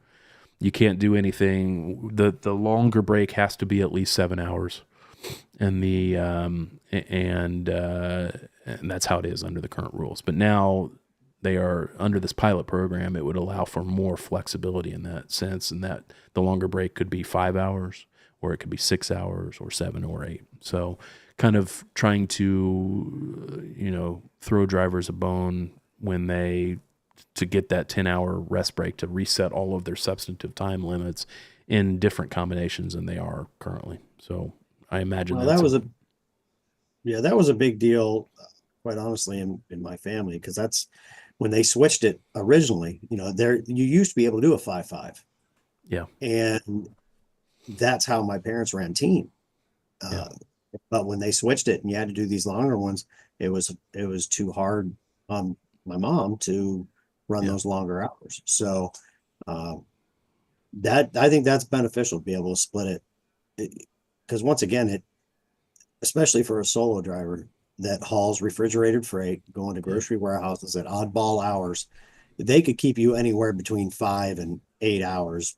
You can't do anything. The longer break has to be at least 7 hours, and and that's how it is under the current rules. But now they are under this pilot program. It would allow for more flexibility in that sense, and that the longer break could be 5 hours, or it could be 6 hours, or 7 or 8. So, kind of trying to throw drivers a bone to get that 10-hour rest break to reset all of their substantive time limits in different combinations than they are currently. So I imagine that was a big deal, quite honestly, in my family, because that's when they switched it originally. You used to be able to do a 5-5. Yeah. And that's how my parents ran team. But when they switched it and you had to do these longer ones, it was too hard on my mom to run those longer hours. So that I think that's beneficial to be able to split it, because once again, especially for a solo driver that hauls refrigerated freight, going to grocery warehouses at oddball hours, they could keep you anywhere between 5 and 8 hours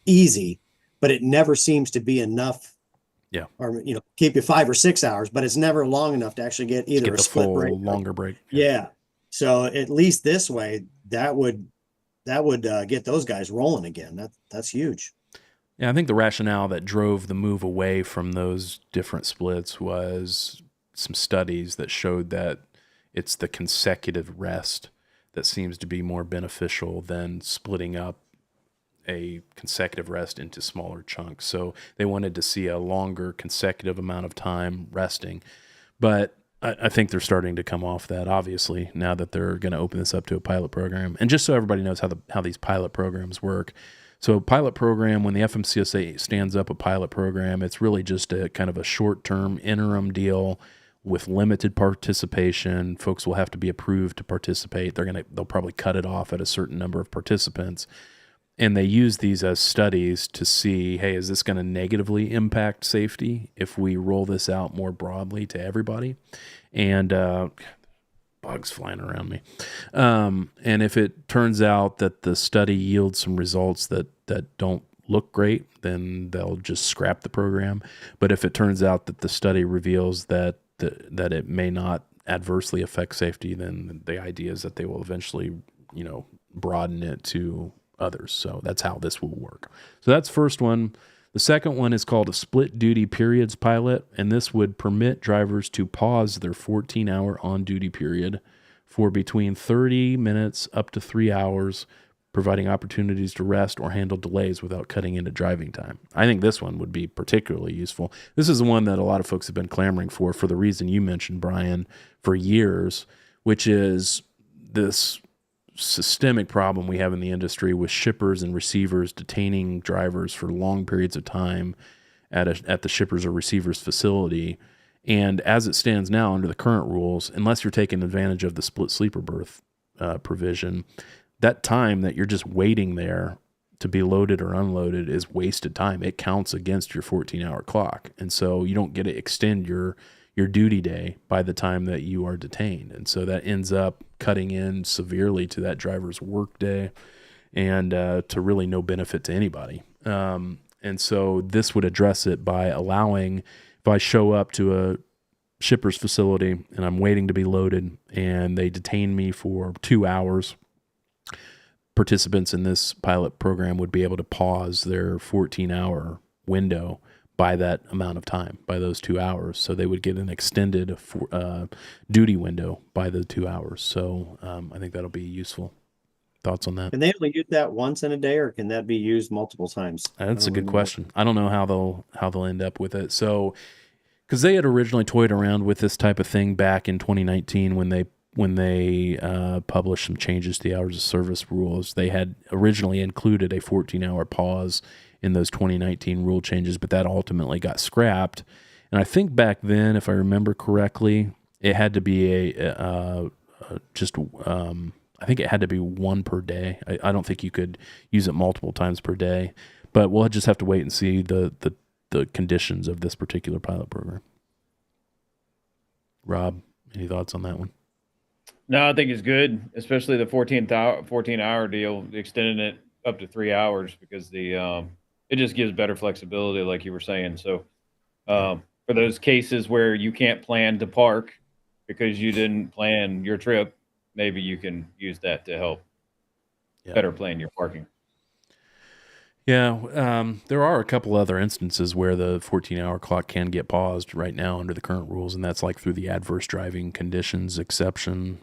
easy, but it never seems to be enough. Yeah. Or, keep you 5 or 6 hours, but it's never long enough to actually get either a split break, longer break. Yeah. So at least this way, that would get those guys rolling again. That's huge. Yeah, I think the rationale that drove the move away from those different splits was some studies that showed that it's the consecutive rest that seems to be more beneficial than splitting up a consecutive rest into smaller chunks. So they wanted to see a longer consecutive amount of time resting. But I think they're starting to come off that, obviously, now that they're going to open this up to a pilot program. And just so everybody knows how these pilot programs work. So a pilot program, when the FMCSA stands up a pilot program, it's really just a kind of a short-term interim deal with limited participation. Folks will have to be approved to participate. They'll probably cut it off at a certain number of participants. And they use these as studies to see, hey, is this going to negatively impact safety if we roll this out more broadly to everybody? And bugs flying around me. And if it turns out that the study yields some results that don't look great, then they'll just scrap the program. But if it turns out that the study reveals that it may not adversely affect safety, then the idea is that they will eventually, broaden it to others. So that's how this will work. So that's the first one. The second one is called a split duty periods pilot, and this would permit drivers to pause their 14-hour on-duty period for between 30 minutes up to 3 hours, providing opportunities to rest or handle delays without cutting into driving time. I think this one would be particularly useful. This is the one that a lot of folks have been clamoring for the reason you mentioned, Brian, for years, which is this systemic problem we have in the industry with shippers and receivers detaining drivers for long periods of time at the shippers or receivers facility. And as it stands now under the current rules, unless you're taking advantage of the split sleeper berth provision, that time that you're just waiting there to be loaded or unloaded is wasted time. It counts against your 14-hour clock. And so you don't get to extend your duty day by the time that you are detained. And so that ends up cutting in severely to that driver's work day and to really no benefit to anybody. And so this would address it by allowing, if I show up to a shipper's facility and I'm waiting to be loaded and they detain me for 2 hours, participants in this pilot program would be able to pause their 14-hour window by that amount of time, by those 2 hours. So they would get an extended duty window by the 2 hours. So I think that'll be useful. Thoughts on that? Can they only use that once in a day, or can that be used multiple times? That's a good question. I don't know how they'll end up with it. So, because they had originally toyed around with this type of thing back in 2019 when they published some changes to the hours of service rules. They had originally included a 14-hour pause in those 2019 rule changes, but that ultimately got scrapped. And I think back then, if I remember correctly, it had to be I think it had to be one per day. I don't think you could use it multiple times per day, but we'll just have to wait and see the conditions of this particular pilot program. Rob, any thoughts on that one? No, I think it's good, especially the 14-hour deal, extending it up to 3 hours because it just gives better flexibility, like you were saying. So for those cases where you can't plan to park because you didn't plan your trip, maybe you can use that to help better plan your parking. Yeah, there are a couple other instances where the 14-hour clock can get paused right now under the current rules, and that's like through the adverse driving conditions exception,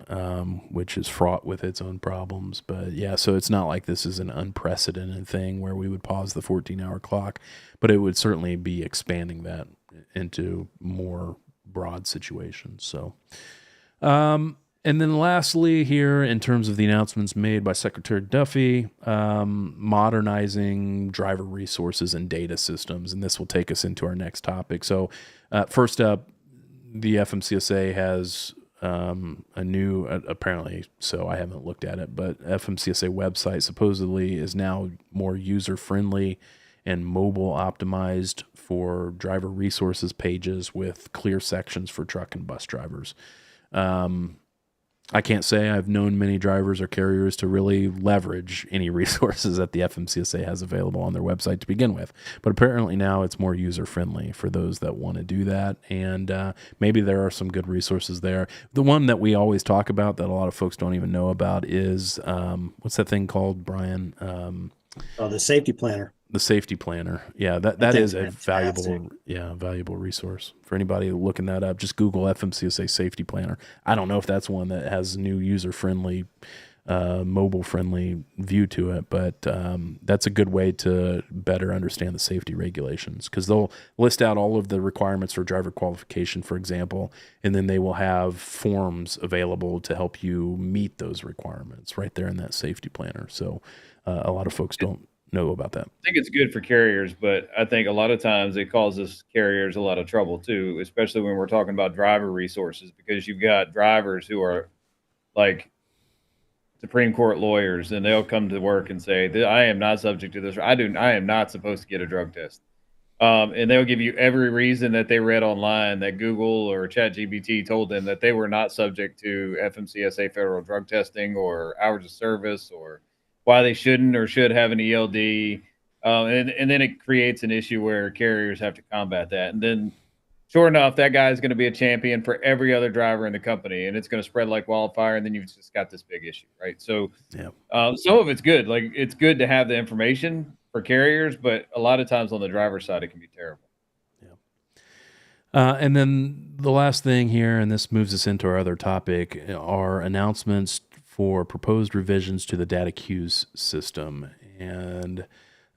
which is fraught with its own problems. But yeah, so it's not like this is an unprecedented thing where we would pause the 14-hour clock, but it would certainly be expanding that into more broad situations. So, and then lastly here, in terms of the announcements made by Secretary Duffy, modernizing driver resources and data systems, and this will take us into our next topic. So first up, the FMCSA has a new, apparently, so I haven't looked at it, but FMCSA website supposedly is now more user-friendly and mobile optimized for driver resources pages with clear sections for truck and bus drivers. I can't say I've known many drivers or carriers to really leverage any resources that the FMCSA has available on their website to begin with. But apparently now it's more user-friendly for those that want to do that. And maybe there are some good resources there. The one that we always talk about that a lot of folks don't even know about is, what's that thing called, Brian? The safety planner. The safety planner. Yeah, that is a fantastic. valuable resource for anybody looking that up. Just Google FMCSA safety planner. I don't know if that's one that has new user-friendly, mobile-friendly view to it, but that's a good way to better understand the safety regulations, because they'll list out all of the requirements for driver qualification, for example, and then they will have forms available to help you meet those requirements right there in that safety planner. So a lot of folks don't know about that. I think it's good for carriers, but I think a lot of times it causes carriers a lot of trouble too, especially when we're talking about driver resources, because you've got drivers who are like Supreme Court lawyers, and they'll come to work and say, I am not subject to this. I am not supposed to get a drug test. And they'll give you every reason that they read online that Google or ChatGPT told them that they were not subject to FMCSA federal drug testing or hours of service, or why they shouldn't or should have an ELD. And then it creates an issue where carriers have to combat that. And then sure enough, that guy is going to be a champion for every other driver in the company, and it's going to spread like wildfire. And then you've just got this big issue, right? So some of it's good. Like, it's good to have the information for carriers, but a lot of times on the driver's side, it can be terrible. And then the last thing here, and this moves us into our other topic, are announcements for proposed revisions to the DataQs system. And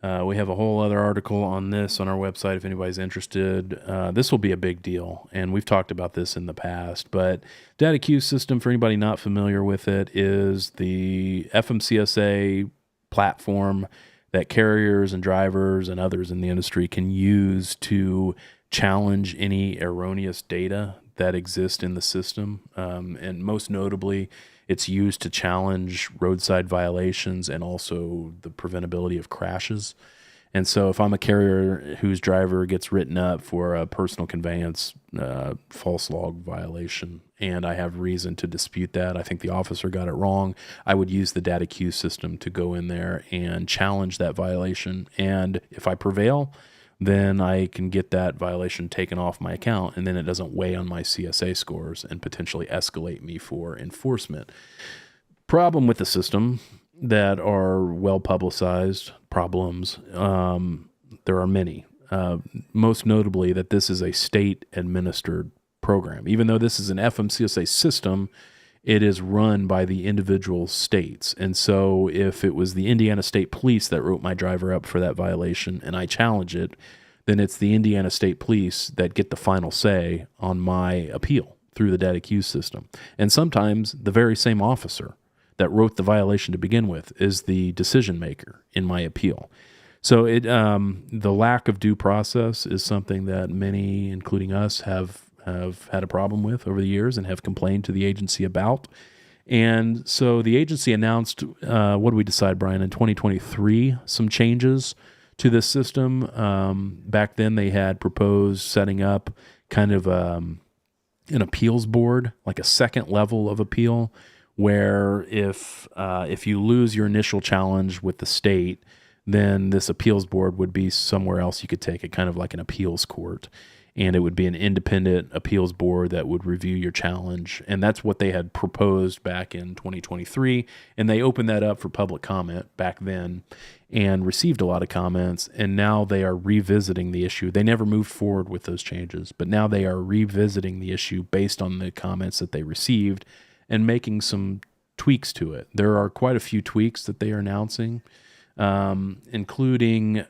we have a whole other article on this on our website if anybody's interested. This will be a big deal, and we've talked about this in the past, but DataQs system, for anybody not familiar with it, is the FMCSA platform that carriers and drivers and others in the industry can use to challenge any erroneous data that exists in the system. And most notably, it's used to challenge roadside violations and also the preventability of crashes. And so if I'm a carrier whose driver gets written up for a personal conveyance false log violation, and I have reason to dispute that, I think the officer got it wrong, I would use the DataQs system to go in there and challenge that violation. And if I prevail, then I can get that violation taken off my account, and then it doesn't weigh on my CSA scores and potentially escalate me for enforcement. Problem with the system that are well-publicized problems, there are many. Most notably that this is a state-administered program. Even though this is an FMCSA system, it is run by the individual states. And so if it was the Indiana State Police that wrote my driver up for that violation and I challenge it, then it's the Indiana State Police that get the final say on my appeal through the DataQs system. And sometimes the very same officer that wrote the violation to begin with is the decision maker in my appeal. So the lack of due process is something that many, including us, have had a problem with over the years and have complained to the agency about. And so the agency announced, what did we decide, Brian, in 2023, some changes to this system. Back then they had proposed setting up kind of an appeals board, like a second level of appeal, where if you lose your initial challenge with the state, then this appeals board would be somewhere else you could take it, kind of like an appeals court. And it would be an independent appeals board that would review your challenge. And that's what they had proposed back in 2023. And they opened that up for public comment back then and received a lot of comments. And now they are revisiting the issue. They never moved forward with those changes, but now they are revisiting the issue based on the comments that they received and making some tweaks to it. There are quite a few tweaks that they are announcing, including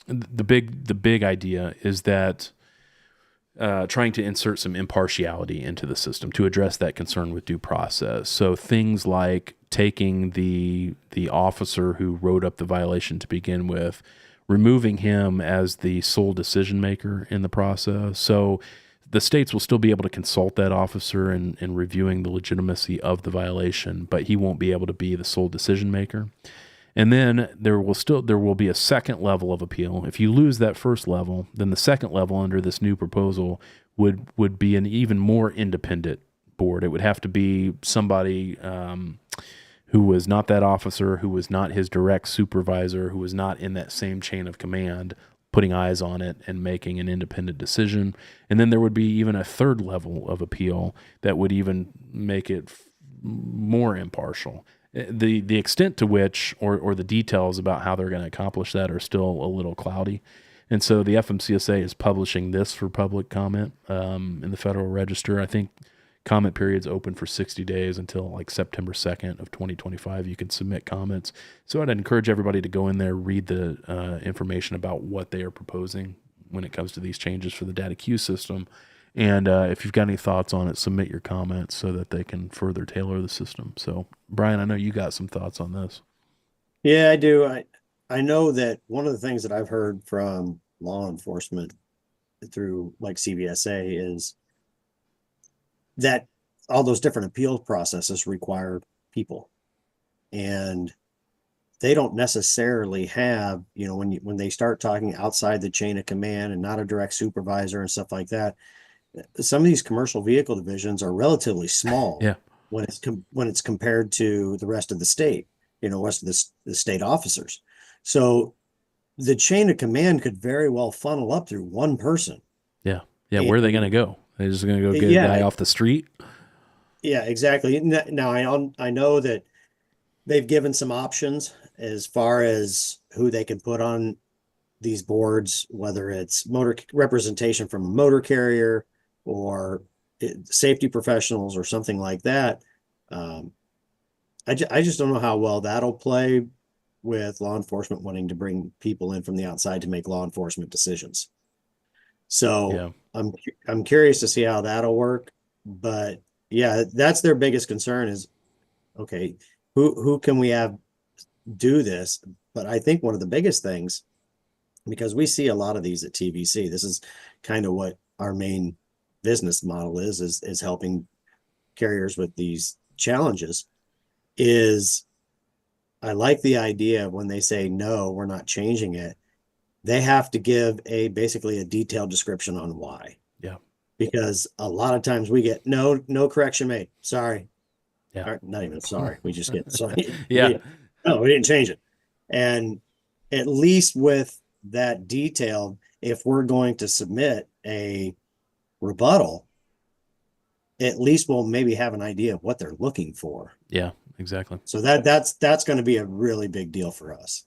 the big idea is that trying to insert some impartiality into the system to address that concern with due process. So things like taking the officer who wrote up the violation to begin with, removing him as the sole decision maker in the process. So the states will still be able to consult that officer in reviewing the legitimacy of the violation, but he won't be able to be the sole decision maker. And then there will be a second level of appeal. If you lose that first level, then the second level under this new proposal would be an even more independent board. It would have to be somebody who was not that officer, who was not his direct supervisor, who was not in that same chain of command, putting eyes on it and making an independent decision. And then there would be even a third level of appeal that would even make it more impartial. The extent to which or the details about how they're going to accomplish that are still a little cloudy. And so the FMCSA is publishing this for public comment in the Federal Register. I think comment period's open for 60 days until like September 2nd of 2025. You can submit comments. So I'd encourage everybody to go in there, read the information about what they are proposing when it comes to these changes for the DataQs system. And if you've got any thoughts on it, submit your comments so that they can further tailor the system. So, Brian, I know you got some thoughts on this. Yeah, I do. I know that one of the things that I've heard from law enforcement through like CVSA is that all those different appeal processes require people, and they don't necessarily have, when they start talking outside the chain of command and not a direct supervisor and stuff like that. Some of these commercial vehicle divisions are relatively small when it's compared to the rest of the state, rest of the state officers. So the chain of command could very well funnel up through one person. Yeah. Where are they going to go? They're just going to go get a guy off the street? Yeah, exactly. Now I know that they've given some options as far as who they can put on these boards, whether it's motor representation from a motor carrier or safety professionals or something like that. I just don't know how well that'll play with law enforcement wanting to bring people in from the outside to make law enforcement decisions. So I'm curious to see how that'll work. But yeah, that's their biggest concern is, okay, who can we have do this? But I think one of the biggest things, because we see a lot of these at TVC, this is kind of what our main business model is helping carriers with these challenges, is I like the idea of when they say, no, we're not changing it, they have to give basically a detailed description on why. Yeah. Because a lot of times we get no correction made. Sorry. Yeah. Or not even sorry. We just get sorry. Yeah. No, we didn't change it. And at least with that detail, if we're going to submit a rebuttal, at least we'll maybe have an idea of what they're looking for. Yeah, exactly. So that's going to be a really big deal for us.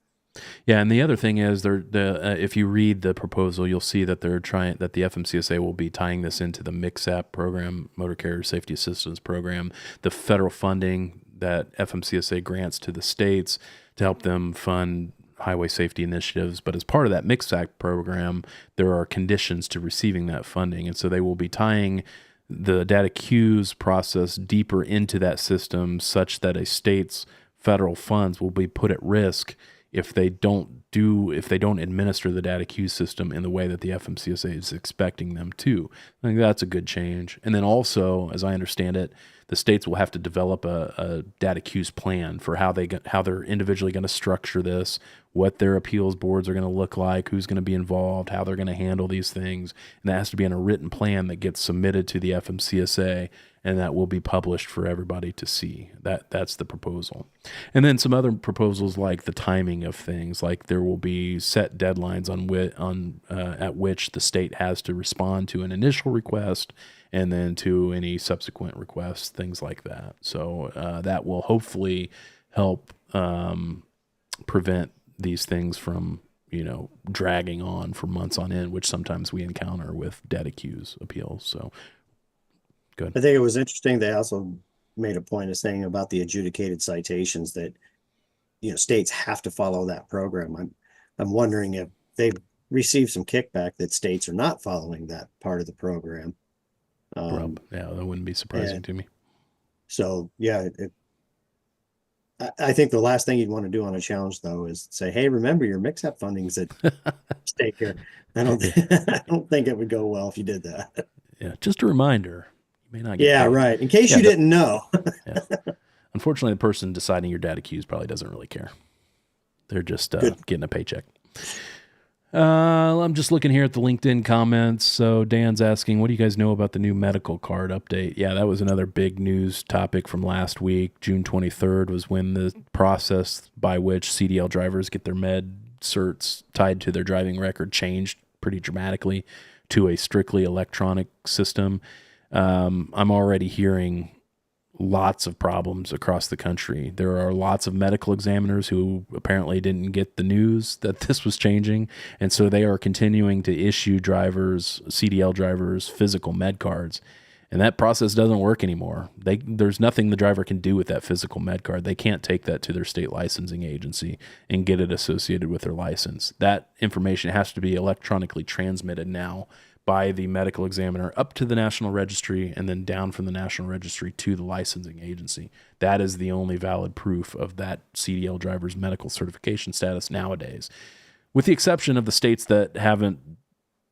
Yeah, and the other thing is, if you read the proposal, you'll see that the FMCSA will be tying this into the MCSAP program, Motor Carrier Safety Assistance Program, the federal funding that FMCSA grants to the states to help them fund highway safety initiatives. But as part of that MCSAP program, there are conditions to receiving that funding, and so they will be tying the DataQs process deeper into that system, such that a state's federal funds will be put at risk if they don't administer the DataQs system in the way that the FMCSA is expecting them to. I think that's a good change. And then also, as I understand it, the states will have to develop a DataQs plan for how they're individually going to structure this, what their appeals boards are going to look like, who's going to be involved, how they're going to handle these things. And that has to be in a written plan that gets submitted to the FMCSA, and that will be published for everybody to see. That's the proposal. And then some other proposals like the timing of things, like there will be set deadlines at which the state has to respond to an initial request and then to any subsequent requests, things like that. So that will hopefully help prevent these things from, dragging on for months on end, which sometimes we encounter with DataQs appeals. So good. I think it was interesting. They also made a point of saying about the adjudicated citations that, states have to follow that program. I'm wondering if they've received some kickback that states are not following that part of the program. Yeah, that wouldn't be surprising to me. So yeah, I think the last thing you'd want to do on a challenge though is say, hey, remember your mix-up funding's at stake here. I don't think it would go well if you did that. Yeah, just a reminder. You may not get paid. Right. In case you didn't know. Yeah. Unfortunately, the person deciding your DataQs probably doesn't really care. They're just getting a paycheck. I'm just looking here at the LinkedIn comments. So Dan's asking, what do you guys know about the new medical card update? Yeah, that was another big news topic from last week. June 23rd was when the process by which CDL drivers get their med certs tied to their driving record changed pretty dramatically to a strictly electronic system. I'm already hearing lots of problems across the country. There are lots of medical examiners who apparently didn't get the news that this was changing, and so they are continuing to issue CDL drivers, physical med cards, and that process doesn't work anymore. There's nothing the driver can do with that physical med card. They can't take that to their state licensing agency and get it associated with their license. That information has to be electronically transmitted now by the medical examiner up to the National Registry and then down from the National Registry to the licensing agency. That is the only valid proof of that CDL driver's medical certification status nowadays. With the exception of the states that haven't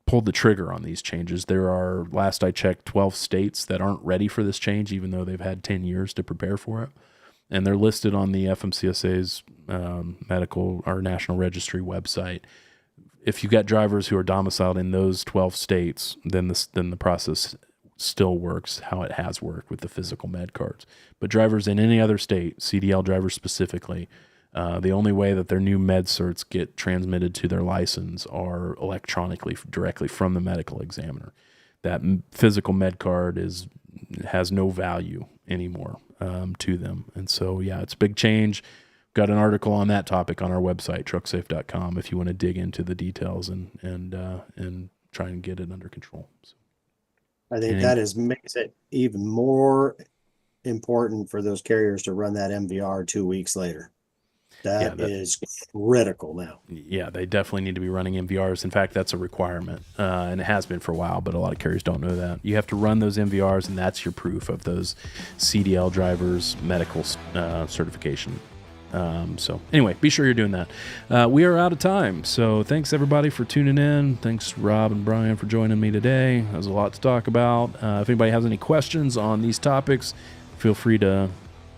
pulled the trigger on these changes, there are, last I checked, 12 states that aren't ready for this change, even though they've had 10 years to prepare for it. And they're listed on the FMCSA's medical or National Registry website. If you've got drivers who are domiciled in those 12 states, then the process still works how it has worked with the physical med cards. But drivers in any other state, CDL drivers specifically, the only way that their new med certs get transmitted to their license are electronically directly from the medical examiner. That physical med card has no value anymore to them. And so, yeah, it's a big change. Got an article on that topic on our website, trucksafe.com, if you want to dig into the details and try and get it under control. So, I think makes it even more important for those carriers to run that MVR 2 weeks later. That is critical now. Yeah, they definitely need to be running MVRs. In fact, that's a requirement, and it has been for a while, but a lot of carriers don't know that. You have to run those MVRs, and that's your proof of those CDL drivers' medical certification. So anyway, be sure you're doing that. We are out of time. So thanks everybody for tuning in. Thanks Rob and Brian for joining me today. There's a lot to talk about. If anybody has any questions on these topics, feel free to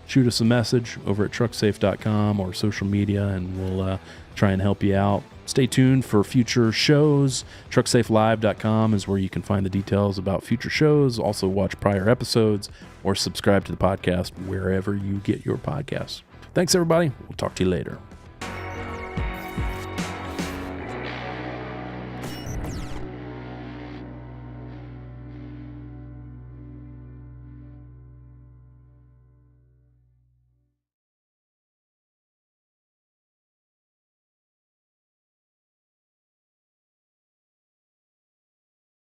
shoot us a message over at trucksafe.com or social media, and we'll try and help you out. Stay tuned for future shows. Trucksafelive.com is where you can find the details about future shows. Also watch prior episodes or subscribe to the podcast wherever you get your podcasts. Thanks, everybody. We'll talk to you later.